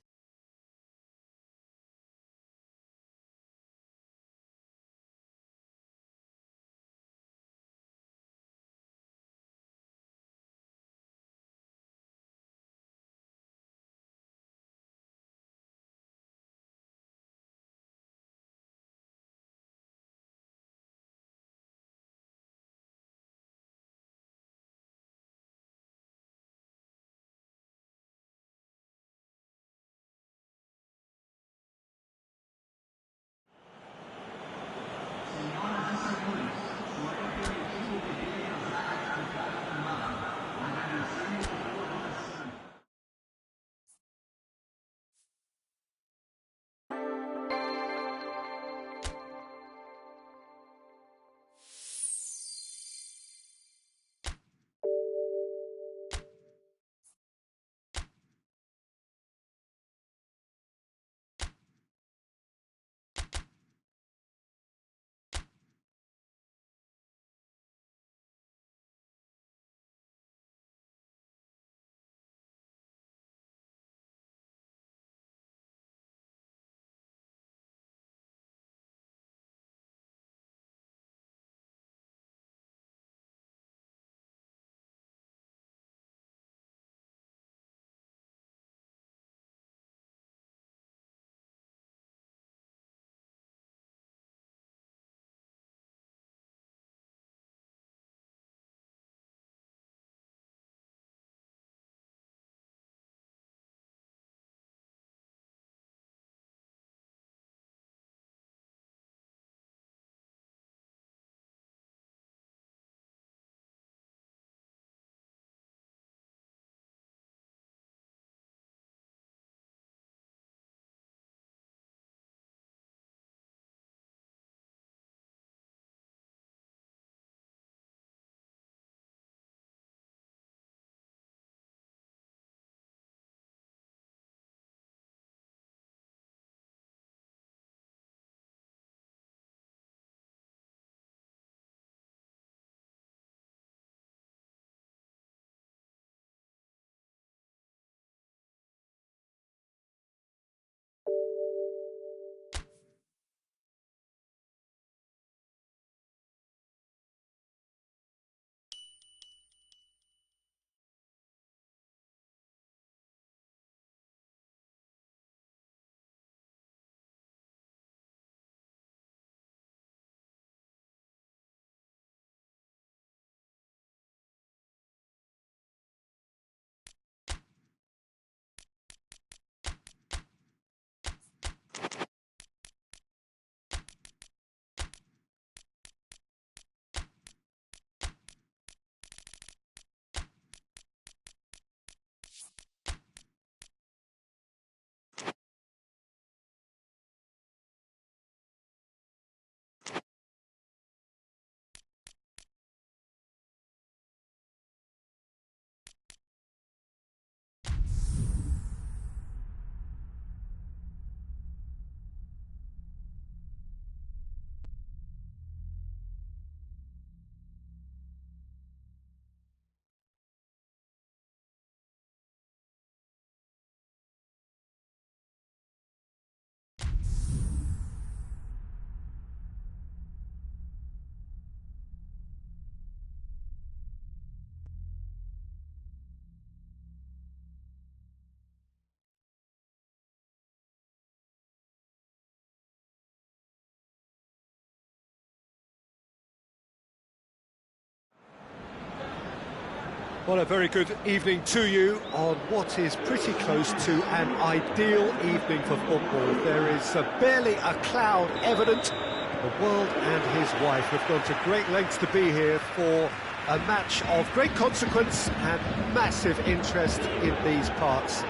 Speaker 1: Well, a very good evening to you on what is pretty close to an ideal evening for football. There is barely a cloud evident. The world and his wife have gone to great lengths to be here for a match of great consequence and massive interest in these parts.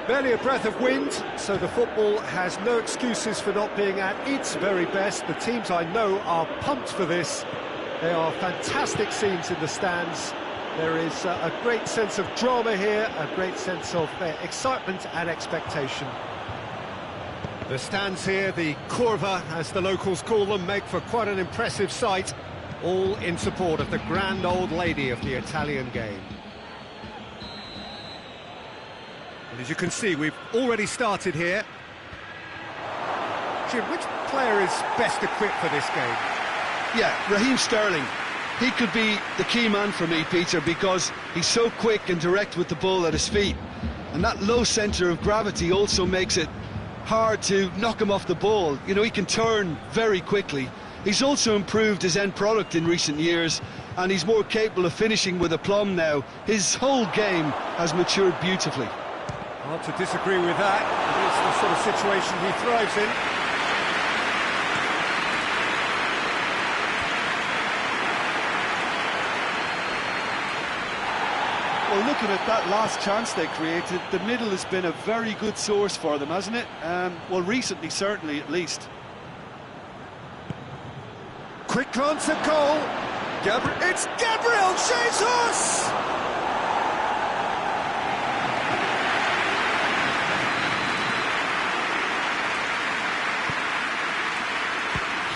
Speaker 1: Barely a breath of wind, so the football has no excuses for not being at its very best. The teams I know are pumped for this. They are fantastic scenes in the stands. There is a great sense of drama here, a great sense of excitement and expectation. The stands here, the curva, as the locals call them, make for quite an impressive sight, all in support of the grand old lady of the Italian game. And as you can see, we've already started here. Jim, which player is best equipped for this game?
Speaker 2: Yeah, Raheem Sterling. He could be the key man for me, Peter, because he's so quick and direct with the ball at his feet. And that low centre of gravity also makes it hard to knock him off the ball. You know, he can turn very quickly. He's also improved his end product in recent years, and he's more capable of finishing with aplomb now. His whole game has matured beautifully.
Speaker 1: Hard to disagree with that. It's the sort of situation he thrives in.
Speaker 3: Well, looking at that last chance they created, the middle has been a very good source for them, hasn't it? Well, recently, certainly, at least.
Speaker 1: Quick glance at goal. It's Gabriel Jesus!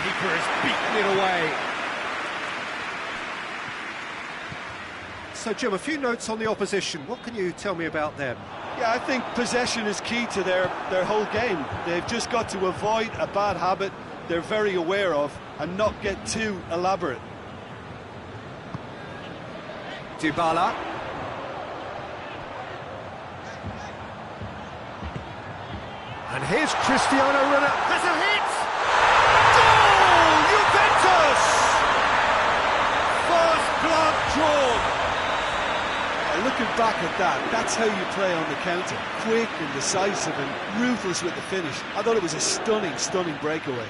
Speaker 1: Keeper has beaten it away. So, Jim, a few notes on the opposition. What can you tell me about them?
Speaker 3: Yeah, I think possession is key to their whole game. They've just got to avoid a bad habit they're very aware of and not get too elaborate.
Speaker 1: Dybala. And here's Cristiano Ronaldo. Has a hit! Goal! Juventus! First blood drawn.
Speaker 3: Looking back at that, that's how you play on the counter. Quick and decisive and ruthless with the finish. I thought it was a stunning, stunning breakaway.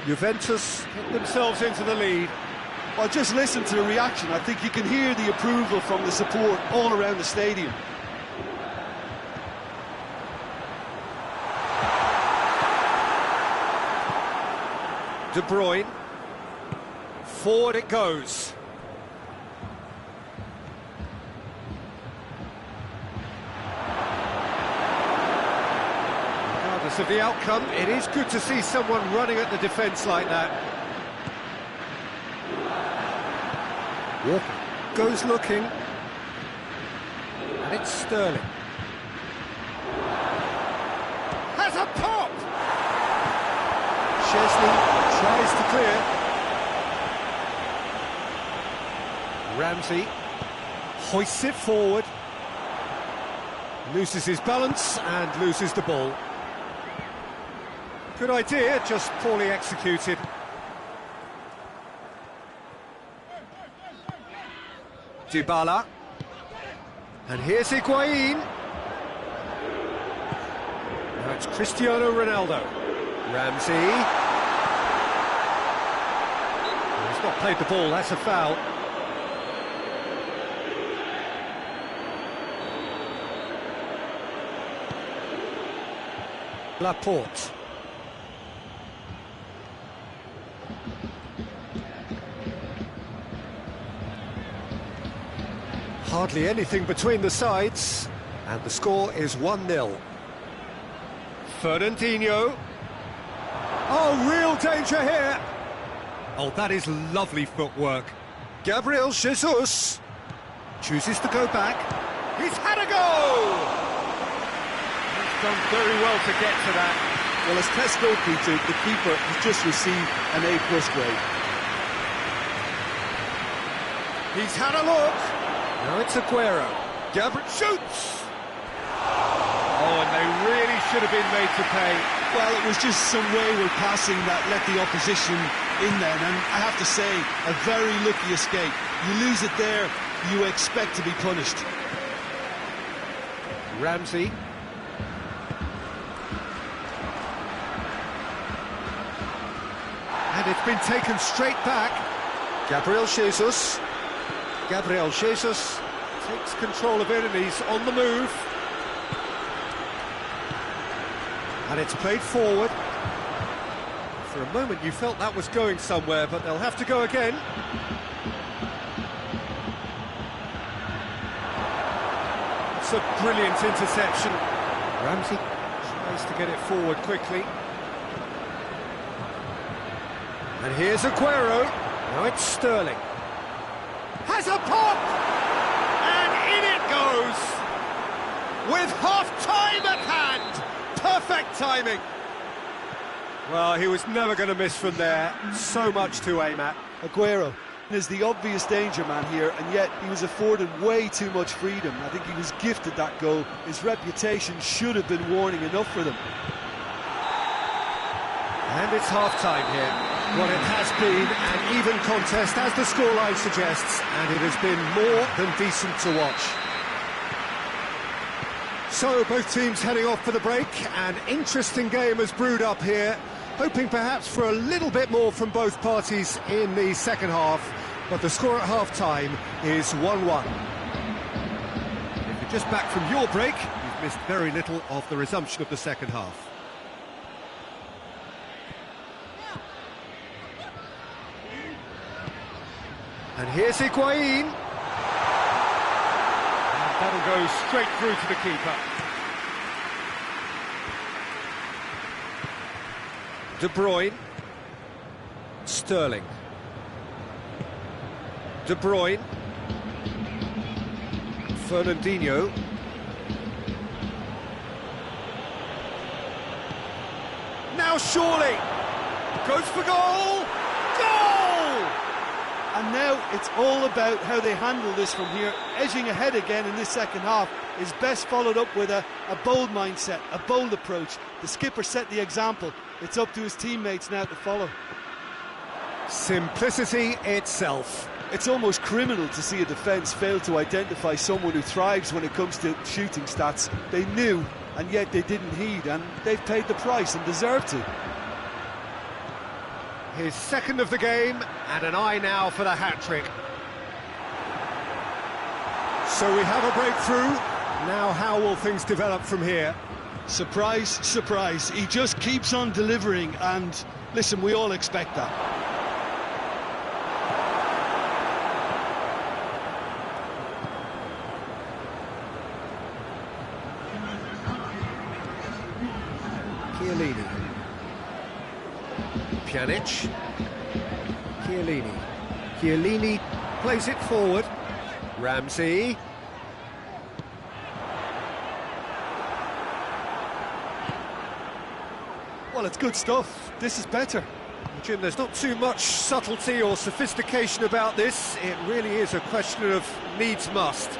Speaker 1: Juventus put themselves into the lead.
Speaker 3: Well, just listen to the reaction. I think you can hear the approval from the support all around the stadium.
Speaker 1: De Bruyne. Forward it goes. Of the outcome, it is good to see someone running at the defence like that. Walker goes looking, and it's Sterling. Has a pop! Chesney tries to clear. Ramsey hoists it forward, loses his balance and loses the ball. Good idea, just poorly executed. Dybala. And here's Higuain. Now it's Cristiano Ronaldo. Ramsey. He's not played the ball, that's a foul. Laporte. Hardly anything between the sides, and the score is 1-0. Fernandinho. Oh, real danger here. Oh, that is lovely footwork. Gabriel Jesus chooses to go back. He's had a go! He's done very well to get to that.
Speaker 3: Well, as test goalkeeper, the keeper has just received an A+ grade.
Speaker 1: He's had a look. Now it's Aguero. Gabriel shoots! Oh, and they really should have been made to pay.
Speaker 3: Well, it was just some wayward passing that let the opposition
Speaker 2: in then, and I have to say, a very lucky escape. You lose it there, you expect to be punished.
Speaker 1: Ramsey. And it's been taken straight back. Gabriel Jesus. Gabriel Jesus takes control of it and he's on the move. And it's played forward. For a moment you felt that was going somewhere, but they'll have to go again. It's a brilliant interception. Ramsey tries to get it forward quickly. And here's Aguero. Now it's Sterling. Has a pop! And in it goes! With half-time at hand! Perfect timing! Well, he was never going to miss from there. So much to aim at.
Speaker 2: Aguero is the obvious danger man here, and yet he was afforded way too much freedom. I think he was gifted that goal. His reputation should have been warning enough for them.
Speaker 1: And it's half-time here. Well, it has been an even contest, as the scoreline suggests, and it has been more than decent to watch. So, both teams heading off for the break. An interesting game has brewed up here, hoping perhaps for a little bit more from both parties in the second half, but the score at half-time is 1-1. If you're just back from your break, you've missed very little of the resumption of the second half. And here's Higuain. And that'll go straight through to the keeper. De Bruyne. Sterling. De Bruyne. Fernandinho. Now surely. Goes for goal. Goal!
Speaker 2: And now it's all about how they handle this from here. Edging ahead again in this second half is best followed up with a bold mindset, a bold approach. The skipper set the example. It's up to his teammates now to follow.
Speaker 1: Simplicity itself.
Speaker 2: It's almost criminal to see a defence fail to identify someone who thrives when it comes to shooting stats. They knew, and yet they didn't heed, and they've paid the price and deserve to.
Speaker 1: His second of the game, and an eye now for the hat-trick. So we have a breakthrough. Now how will things develop from here?
Speaker 2: Surprise, surprise. He just keeps on delivering, and listen, we all expect that.
Speaker 1: Chiellini. Pjanic. Chiellini. Chiellini plays it forward. Ramsey.
Speaker 2: Well, it's good stuff. This is better.
Speaker 1: Jim, there's not too much subtlety or sophistication about this. It really is a question of needs must.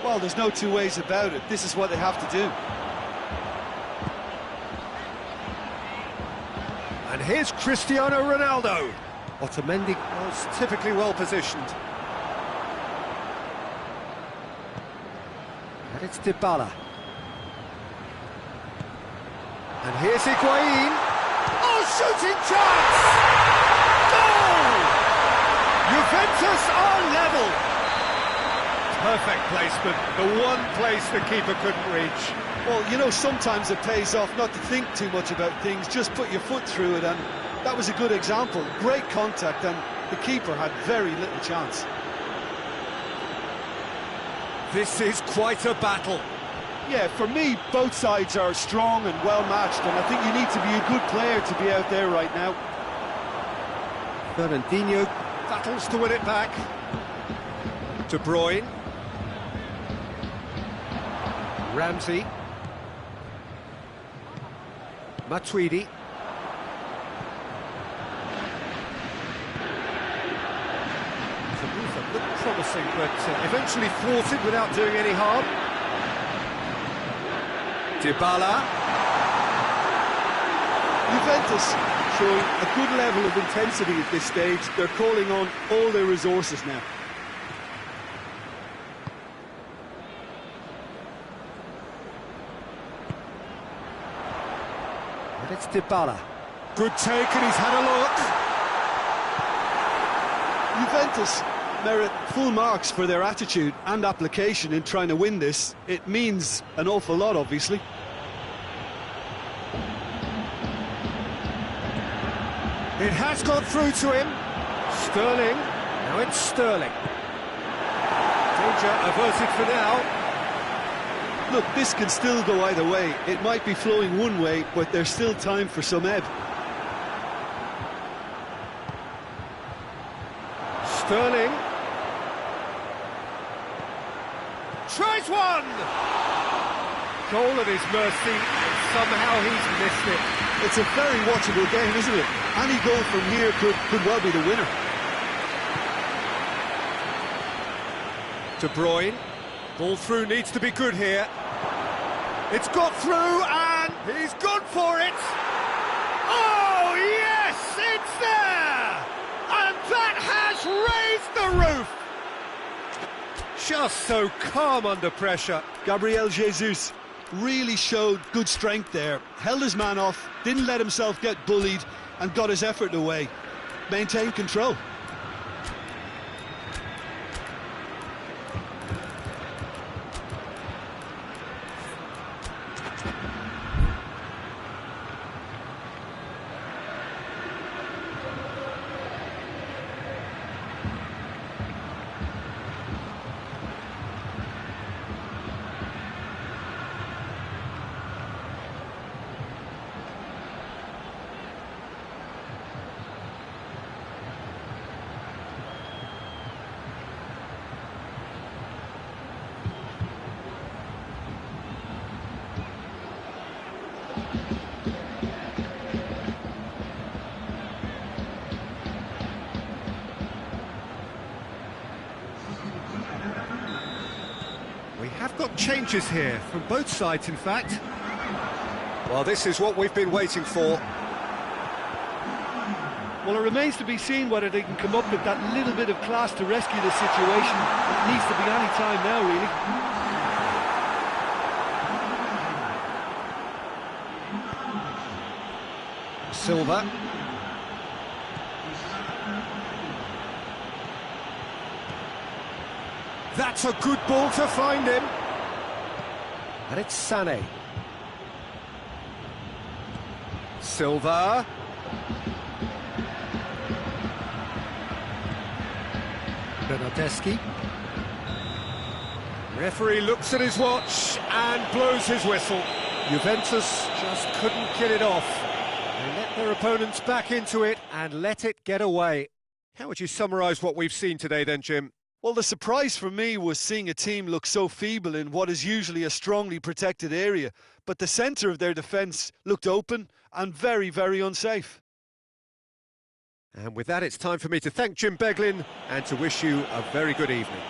Speaker 2: Well, there's no two ways about it. This is what they have to do.
Speaker 1: And here's Cristiano Ronaldo. Otamendi was typically well positioned. And it's Dybala. And here's Higuain. Oh, shooting chance! Goal! Juventus are level. Perfect placement, the one place the keeper couldn't reach.
Speaker 2: Well, you know, sometimes it pays off not to think too much about things, just put your foot through it, and that was a good example. Great contact, and the keeper had very little chance.
Speaker 1: This is quite a battle.
Speaker 2: Yeah, for me, both sides are strong and well-matched, and I think you need to be a good player to be out there right now.
Speaker 1: Fernandinho battles to win it back. De Bruyne. Ramsey. Matuidi. The move looked promising, but eventually thwarted without doing any harm. Dybala.
Speaker 2: Juventus showing a good level of intensity at this stage. They're calling on all their resources now.
Speaker 1: And it's Dybala. Good take, and he's had a look.
Speaker 2: Juventus merit full marks for their attitude and application in trying to win this. It means an awful lot, obviously.
Speaker 1: It has gone through to him. Sterling. Now it's Sterling. Danger averted for now.
Speaker 2: Look, this can still go either way. It might be flowing one way, but there's still time for some ebb.
Speaker 1: Sterling. Tries one! Goal at his mercy, and somehow he's missed it.
Speaker 2: It's a very watchable game, isn't it? Any goal from here could well be the winner.
Speaker 1: De Bruyne. Ball through needs to be good here. It's got through and he's gone for it. Oh, yes, it's there! And that has raised the roof. Just so calm under pressure.
Speaker 2: Gabriel Jesus really showed good strength there. Held his man off, didn't let himself get bullied, and got his effort away. Maintained control.
Speaker 1: We have got changes here, from both sides in fact. Well, this is what we've been waiting for.
Speaker 3: Well, it remains to be seen whether they can come up with that little bit of class to rescue the situation. It needs to be any time now, really.
Speaker 1: Silva. That's a good ball to find him. And it's Sané. Silva. Bernardeschi. Referee looks at his watch and blows his whistle. Juventus just couldn't get it off. They let their opponents back into it and let it get away. How would you summarise what we've seen today then, Jim?
Speaker 2: Well, the surprise for me was seeing a team look so feeble in what is usually a strongly protected area, but the centre of their defence looked open and very, very unsafe.
Speaker 1: And with that, it's time for me to thank Jim Beglin and to wish you a very good evening.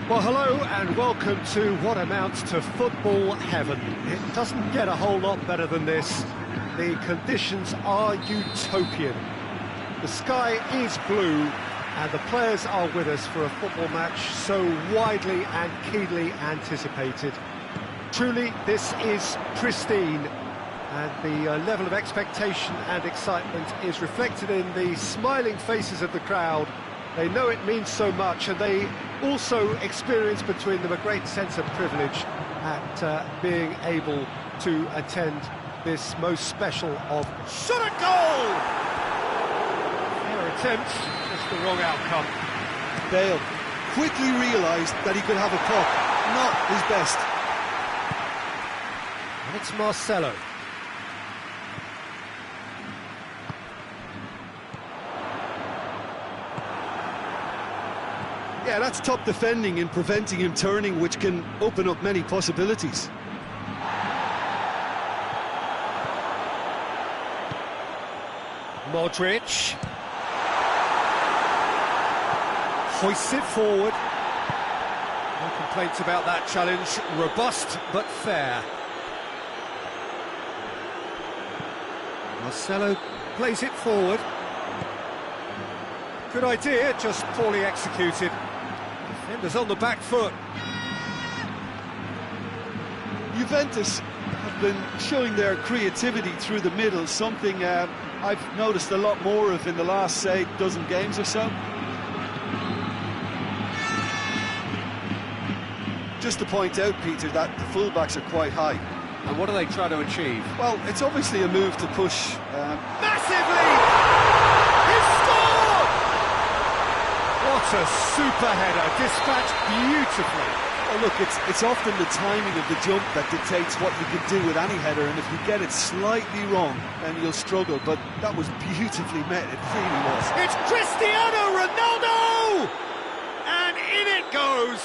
Speaker 1: Well, hello and welcome to what amounts to football heaven. It doesn't get a whole lot better than this. The conditions are utopian. The sky is blue and the players are with us for a football match so widely and keenly anticipated. Truly, this is pristine, and the level of expectation and excitement is reflected in the smiling faces of the crowd. They know it means so much, and they also experience between them a great sense of privilege at being able to attend this most special of...
Speaker 3: Shot a goal!
Speaker 1: Fair attempt, just the wrong outcome.
Speaker 2: Bale quickly realised that he could have a puck, not his best.
Speaker 1: And it's Marcelo.
Speaker 2: Yeah, that's top defending and preventing him turning, which can open up many possibilities.
Speaker 1: Modric. Hoists it forward. No complaints about that challenge. Robust but fair. Marcelo plays it forward. Good idea, just poorly executed. Defenders on the back foot.
Speaker 2: Juventus have been showing their creativity through the middle, something I've noticed a lot more of in the last, say, dozen games or so. Just to point out, Peter, that the fullbacks are quite high.
Speaker 3: And what do they try to achieve?
Speaker 2: Well, it's obviously a move to push...
Speaker 1: Massively! He scored! What a super header, dispatched beautifully.
Speaker 2: Oh, look, it's often the timing of the jump that dictates what you can do with any header, and if you get it slightly wrong, then you'll struggle, but that was beautifully met, it really was.
Speaker 1: It's Cristiano Ronaldo! And in it goes!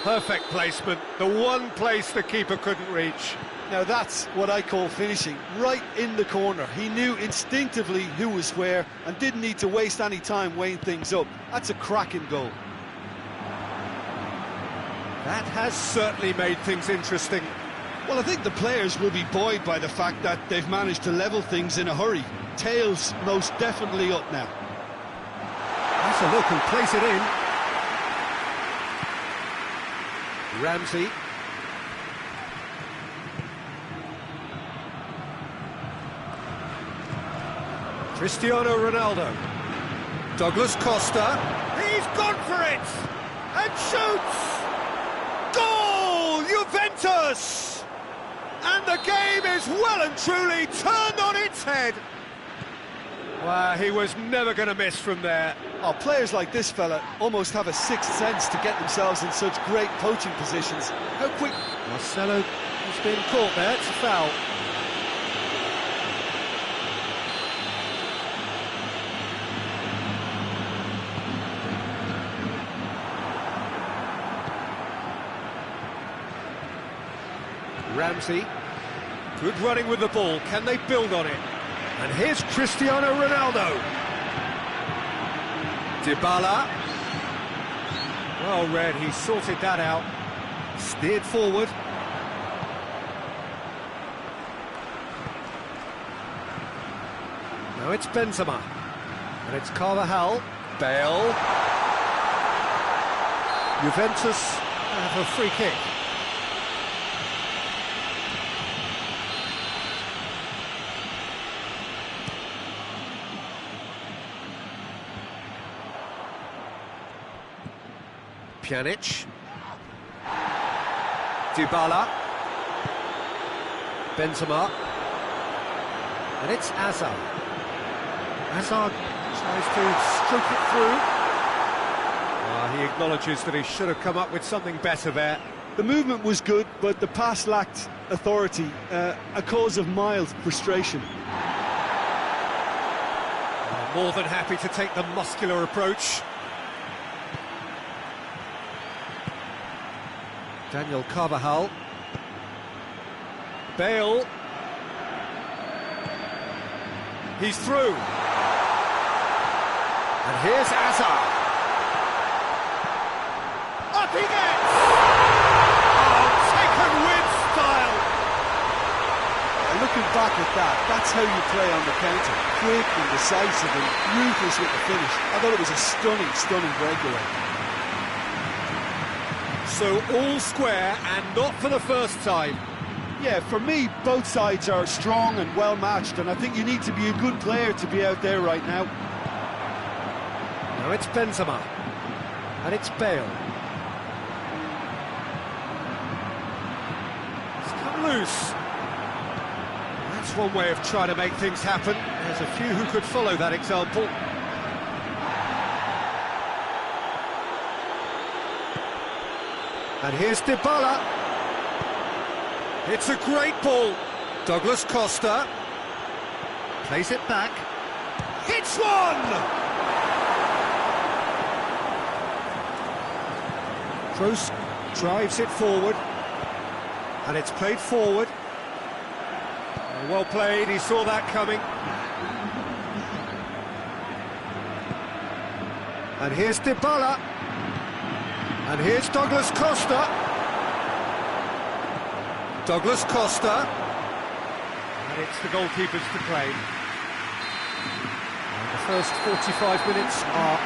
Speaker 1: Perfect placement, the one place the keeper couldn't reach.
Speaker 2: Now that's what I call finishing, right in the corner. He knew instinctively who was where and didn't need to waste any time weighing things up. That's a cracking goal.
Speaker 1: That has certainly made things interesting.
Speaker 2: Well, I think the players will be buoyed by the fact that they've managed to level things in a hurry. Tails most definitely up now.
Speaker 1: That's a look and plays it in. Ramsey. Cristiano Ronaldo. Douglas Costa. He's gone for it! And shoots! Goal! Juventus! And the game is well and truly turned on its head. Well, he was never going to miss from there.
Speaker 2: Oh, players like this fella almost have a sixth sense to get themselves in such great poaching positions. How quick...
Speaker 1: Marcelo has been caught there, it's a foul. Ramsey, good running with the ball, can they build on it? And here's Cristiano Ronaldo. Dybala. Well read, he sorted that out. Steered forward. Now it's Benzema. And it's Carvajal. Bale. Juventus have a free kick. Pjanic. Dybala. Benzema. And it's Hazard. Hazard tries to stroke it through. He acknowledges that he should have come up with something better there.
Speaker 2: The movement was good, but the pass lacked authority, a cause of mild frustration.
Speaker 1: More than happy to take the muscular approach. Daniel Carvajal. Bale. He's through. And here's Hazard. he gets! Oh, taken with style!
Speaker 2: Looking back at that, that's how you play on the counter. Quick and decisive and ruthless with the finish. I thought it was a stunning, stunning breakaway.
Speaker 1: So all square and not for the first time.
Speaker 2: Yeah, for me, both sides are strong and well matched, and I think you need to be a good player to be out there right now.
Speaker 1: Now it's Benzema. And it's Bale. It's come loose. That's one way of trying to make things happen. There's a few who could follow that example. And here's Dybala. It's a great ball. Douglas Costa plays it back. Hits one! Kroos drives it forward. And it's played forward. Well played, he saw that coming. And here's Dybala. And here's Douglas Costa. Douglas Costa. And it's the goalkeepers to claim. And the first 45 minutes are up.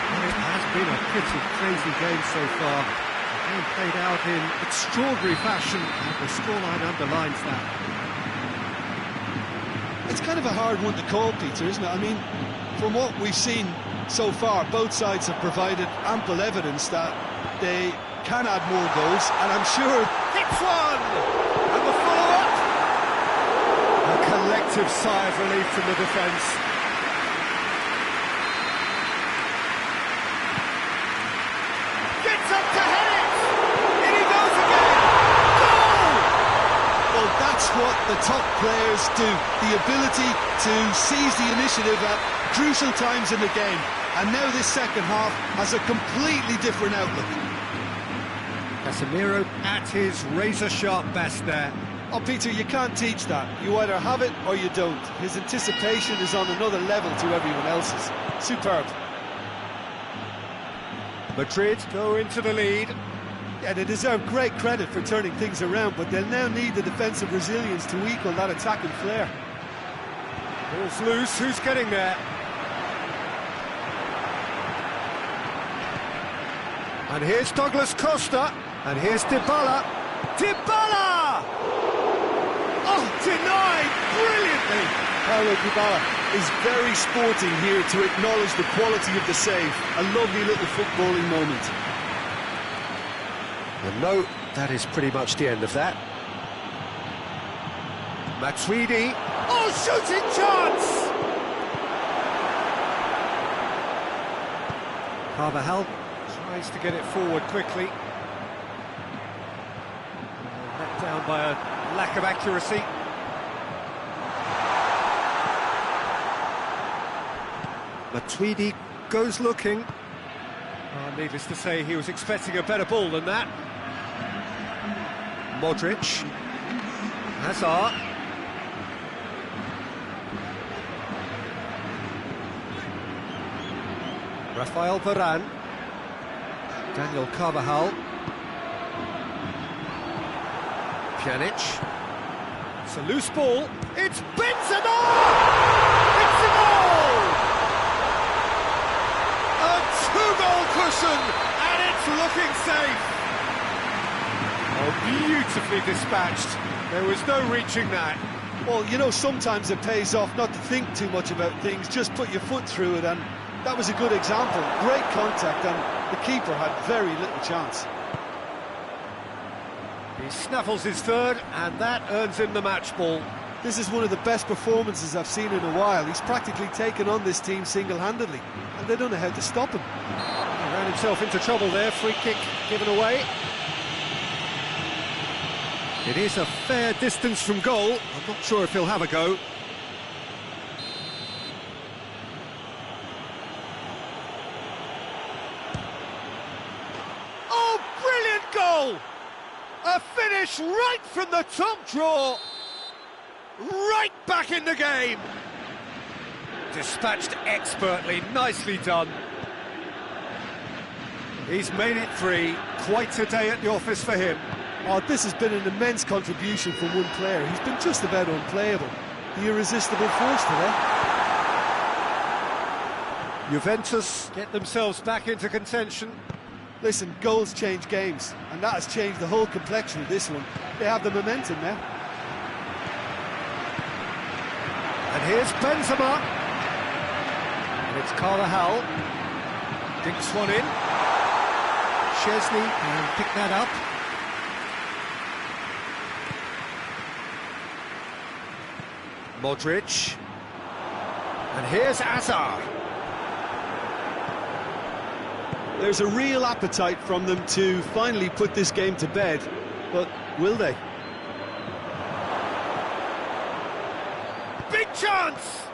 Speaker 1: And it has been a pretty crazy game so far. The game played out in extraordinary fashion, and the scoreline underlines that.
Speaker 2: It's kind of a hard one to call, Peter, isn't it? I mean, from what we've seen so far, both sides have provided ample evidence that they can add more goals, and I'm sure...
Speaker 1: Hits one! And the follow-up! A collective sigh of relief from the defence. Gets up to head it! In he goes again! Goal!
Speaker 2: Well, that's what the top players do. The ability to seize the initiative at crucial times in the game. And now this second half has a completely different outlook.
Speaker 1: Casemiro at his razor-sharp best there.
Speaker 2: Oh, Peter, you can't teach that. You either have it or you don't. His anticipation is on another level to everyone else's. Superb.
Speaker 1: Madrid go into the lead.
Speaker 2: Yeah, they deserve great credit for turning things around, but they'll now need the defensive resilience to equal that attacking flair.
Speaker 1: Ball's loose, who's getting there? And here's Douglas Costa, and here's Dybala. Dybala! Oh, denied brilliantly!
Speaker 2: Paulo Dybala is very sporting here to acknowledge the quality of the save. A lovely little footballing moment.
Speaker 1: And no, that is pretty much the end of that. Matuidi. Oh, shooting chance! Carvajal tries to get it forward quickly. Let down by a lack of accuracy. Matuidi goes looking. Oh, needless to say, he was expecting a better ball than that. Modric. Hazard. Rafael Varane. Daniel Carvajal. Pjanic. It's a loose ball. It's Benzema! It's a goal! A two-goal cushion, and it's looking safe. Oh, beautifully dispatched. There was no reaching that.
Speaker 2: Well, you know, sometimes it pays off not to think too much about things, just put your foot through it, and that was a good example. Great contact, and the keeper had very little chance.
Speaker 1: He snaffles his third, and that earns him the match ball.
Speaker 2: This is one of the best performances I've seen in a while. He's practically taken on this team single-handedly, and they don't know how to stop him.
Speaker 1: He ran himself into trouble there, free kick given away. It is a fair distance from goal. I'm not sure if he'll have a go. Oh, brilliant goal! A finish right from the top draw. Right back in the game. Dispatched expertly, nicely done. He's made it 3. Quite a day at the office for him.
Speaker 2: Oh, this has been an immense contribution from one player. He's been just about unplayable. The irresistible force today.
Speaker 1: Juventus get themselves back into contention.
Speaker 2: Listen, goals change games, and that has changed the whole complexion of this one. They have the momentum now.
Speaker 1: And here's Benzema. And it's Carvajal. Dinks one in. Chesney can pick that up. Modric. And here's Hazard.
Speaker 2: There's a real appetite from them to finally put this game to bed, but will they?
Speaker 1: Big chance!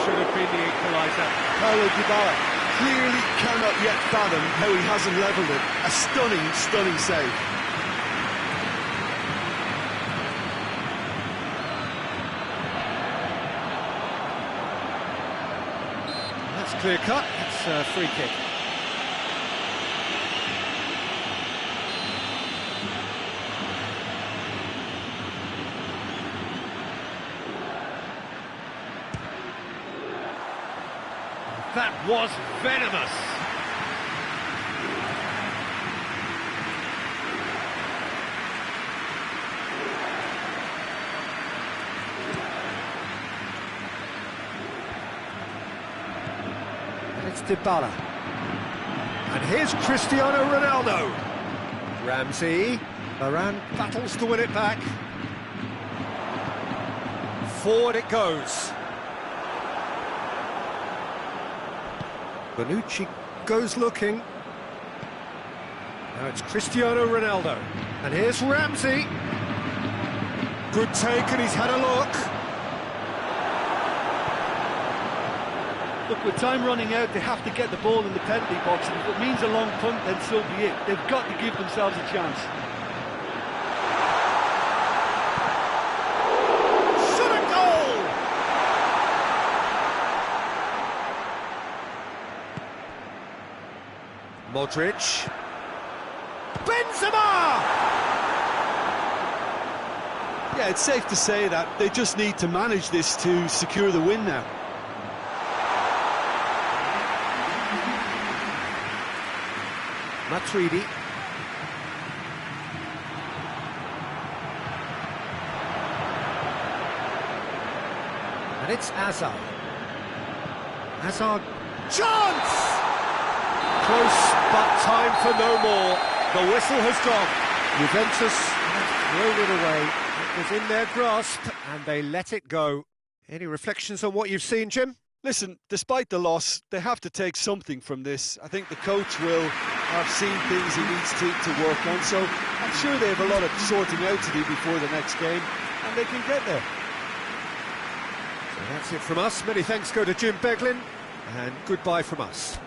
Speaker 1: Should have been the equaliser.
Speaker 2: Paulo Dybala clearly cannot yet fathom how he hasn't levelled it. A stunning, stunning save.
Speaker 1: That's clear cut. It's a free kick.
Speaker 3: That was venomous.
Speaker 1: It's Dybala. And here's Cristiano Ronaldo. Ramsey. Varane battles to win it back. Forward it goes. Bonucci goes looking. Now it's Cristiano Ronaldo. And here's Ramsey. Good take, and he's had a look.
Speaker 3: Look, with time running out, they have to get the ball in the penalty box, and if it means a long punt, then so be it. They've got to give themselves a chance.
Speaker 1: Shot a goal! Modric. Benzema!
Speaker 2: Yeah, it's safe to say that they just need to manage this to secure the win now.
Speaker 1: Matuidi. And it's Hazard. Hazard. Chance! Close, but time for no more. The whistle has gone. Juventus have thrown it away. It was in their grasp, and they let it go. Any reflections on what you've seen, Jim?
Speaker 2: Listen, despite the loss, they have to take something from this. I think the coach will have seen things he needs to work on, so I'm sure they have a lot of sorting out to do before the next game, and they can get there.
Speaker 1: So that's it from us. Many thanks go to Jim Beglin, and goodbye from us.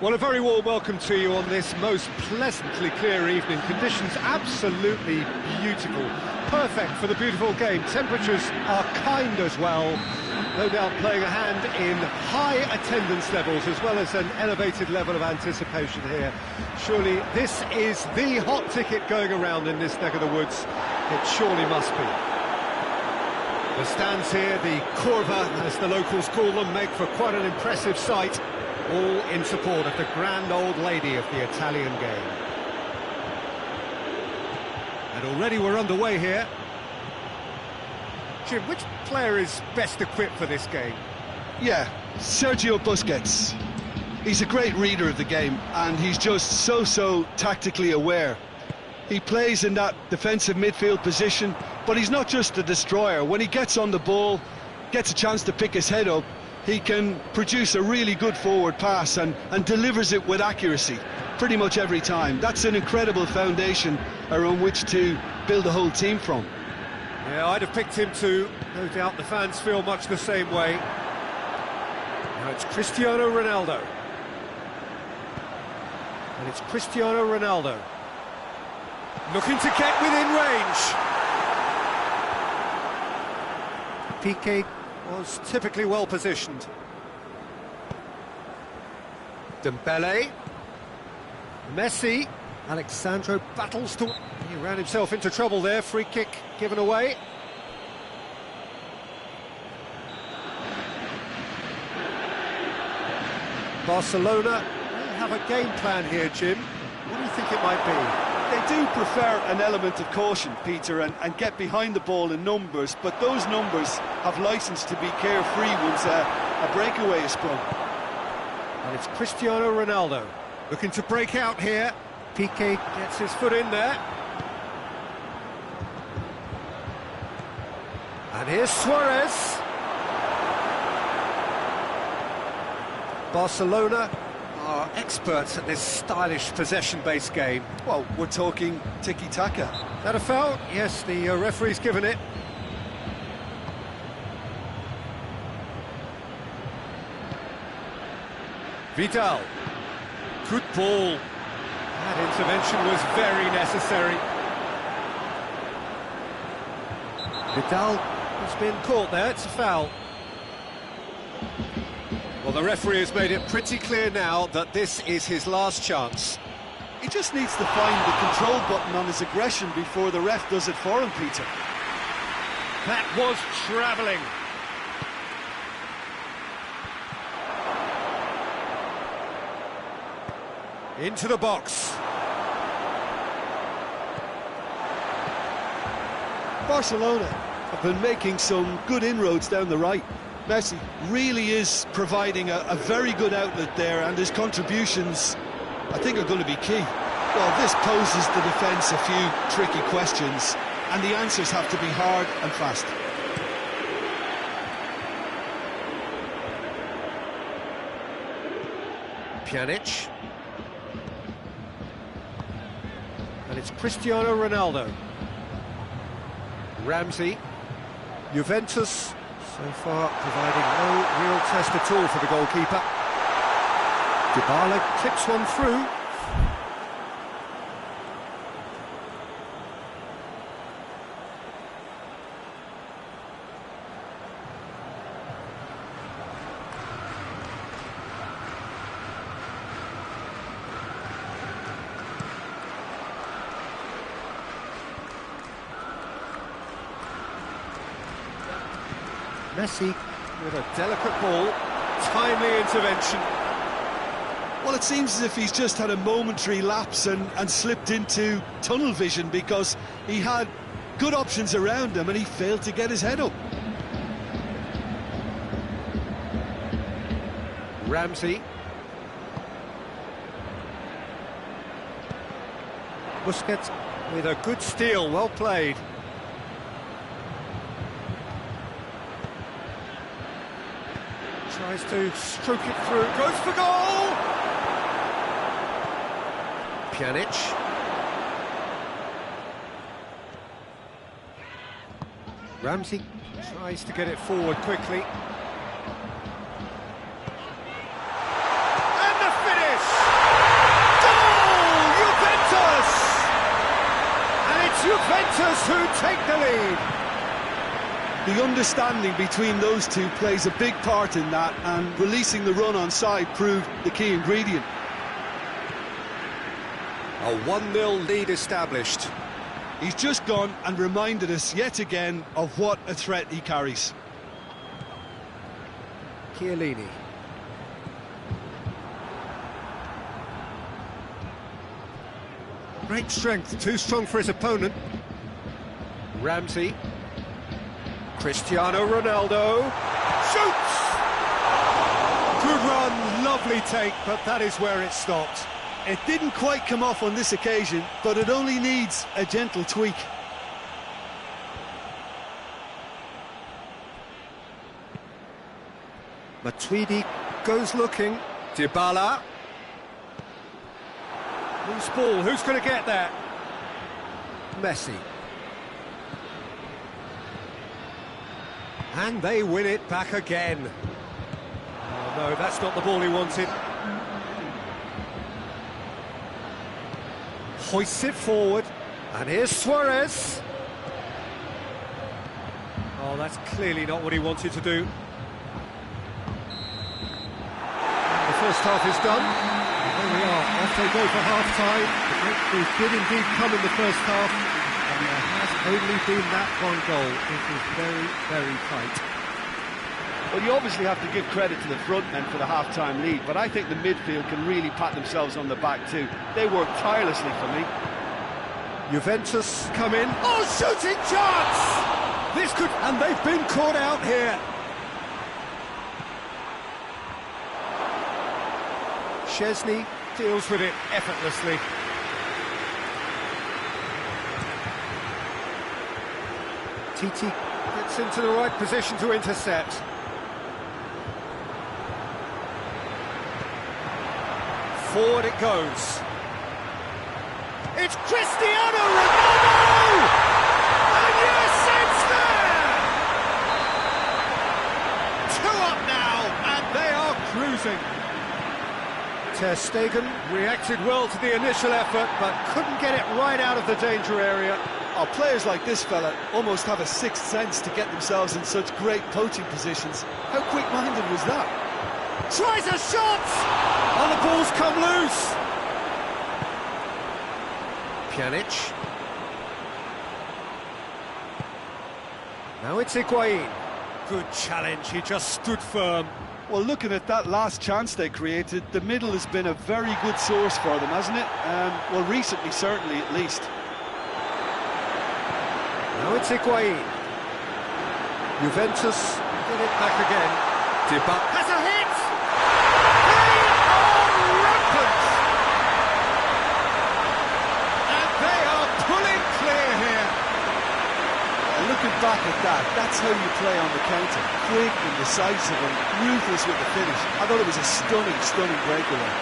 Speaker 1: Well, a very warm welcome to you on this most pleasantly clear evening. Conditions absolutely beautiful. Perfect for the beautiful game. Temperatures are kind as well. No doubt playing a hand in high attendance levels as well as an elevated level of anticipation here. Surely this is the hot ticket going around in this neck of the woods. It surely must be. The stands here, the curva, as the locals call them, make for quite an impressive sight. All in support of the grand old lady of the Italian game. And already we're underway here. Jim, which player is best equipped for this game?
Speaker 2: Yeah, Sergio Busquets. He's a great reader of the game, and he's just so tactically aware. He plays in that defensive midfield position, but he's not just a destroyer. When he gets on the ball, gets a chance to pick his head up, he can produce a really good forward pass and delivers it with accuracy pretty much every time. That's an incredible foundation around which to build a whole team from.
Speaker 1: Yeah, I'd have picked him too. No doubt the fans feel much the same way. Now it's Cristiano Ronaldo. And it's Cristiano Ronaldo. Looking to get within range. Piqué was typically well positioned. Dembele. Messi. Alexandro battles to... He ran himself into trouble there. Free kick given away. Barcelona have a game plan here, Jim. What do you think it might be?
Speaker 3: They do prefer an element of caution, Peter, and get behind the ball in numbers, but those numbers have licence to be carefree once a breakaway is sprung.
Speaker 1: And it's Cristiano Ronaldo looking to break out here. Piqué gets his foot in there. And here's Suarez. Barcelona are experts at this stylish possession-based game.
Speaker 3: Well, we're talking tiki-taka.
Speaker 1: Is that a foul? Yes, the referee's given it. Vidal. Good ball. That intervention was very necessary. Vidal has been caught there, it's a foul. Well, the referee has made it pretty clear now that this is his last chance.
Speaker 3: He just needs to find the control button on his aggression before the ref does it for him, Peter.
Speaker 1: That was travelling. Into the box.
Speaker 2: Barcelona have been making some good inroads down the right. Messi really is providing a very good outlet there, and his contributions, I think, are going to be key. Well, this poses the defence a few tricky questions, and the answers have to be hard and fast.
Speaker 1: Pjanic. And it's Cristiano Ronaldo. Ramsey. Juventus, so far providing no real test at all for the goalkeeper. Dybala clips one through. Messi with a delicate ball, timely intervention.
Speaker 2: Well, it seems as if he's just had a momentary lapse and slipped into tunnel vision, because he had good options around him and he failed to get his head up.
Speaker 1: Ramsey. Busquets with a good steal, well played. Tries to stroke it through, goes for goal! Pjanic. Ramsey tries to get it forward quickly. And the finish! Rangers who take the lead.
Speaker 2: The understanding between those two plays a big part in that, and releasing the run on side proved the key ingredient.
Speaker 1: A 1-0 lead established.
Speaker 2: He's just gone and reminded us yet again of what a threat he carries.
Speaker 1: Chiellini. Great strength, too strong for his opponent. Ramsey. Cristiano Ronaldo. Shoots! Good run, lovely take, but that is where it stopped.
Speaker 2: It didn't quite come off on this occasion, but it only needs a gentle tweak.
Speaker 1: Matuidi goes looking. Dybala. Loose ball, who's going to get that? Messi. And they win it back again. Oh no, that's not the ball he wanted. Hoists it forward, and here's Suarez. Oh, that's clearly not what he wanted to do. The first half is done. There we are, off they go for half-time. The breakthrough did indeed come in the first half, and there has only been that one goal. It was very, very tight.
Speaker 3: Well, you obviously have to give credit to the front men for the half-time lead, but I think the midfield can really pat themselves on the back too. They work tirelessly for me.
Speaker 1: Juventus come in. Oh, shooting chance! This could... And they've been caught out here. Szczesny deals with it effortlessly. Titi gets into the right position to intercept. Forward it goes. It's Cristiano Ronaldo! And yes, it's there! 2 up now, and they are cruising. Ter Stegen reacted well to the initial effort, but couldn't get it right out of the danger area.
Speaker 2: Oh, players like this fella almost have a sixth sense to get themselves in such great poaching positions. How quick-minded was that?
Speaker 1: Tries a shot! And the ball's come loose. Pjanic. Now it's Higuain. Good challenge, he just stood firm.
Speaker 3: Well, looking at that last chance they created, the middle has been a very good source for them, hasn't it? Well, recently, certainly, at least.
Speaker 1: Now it's Higuain. Juventus get it back again. Dybala has a hit! They are rampant! And they are pulling clear here.
Speaker 3: And looking back at that, that's how you play on the counter. Quick and decisive and ruthless with the finish. I thought it was a stunning, stunning breakaway.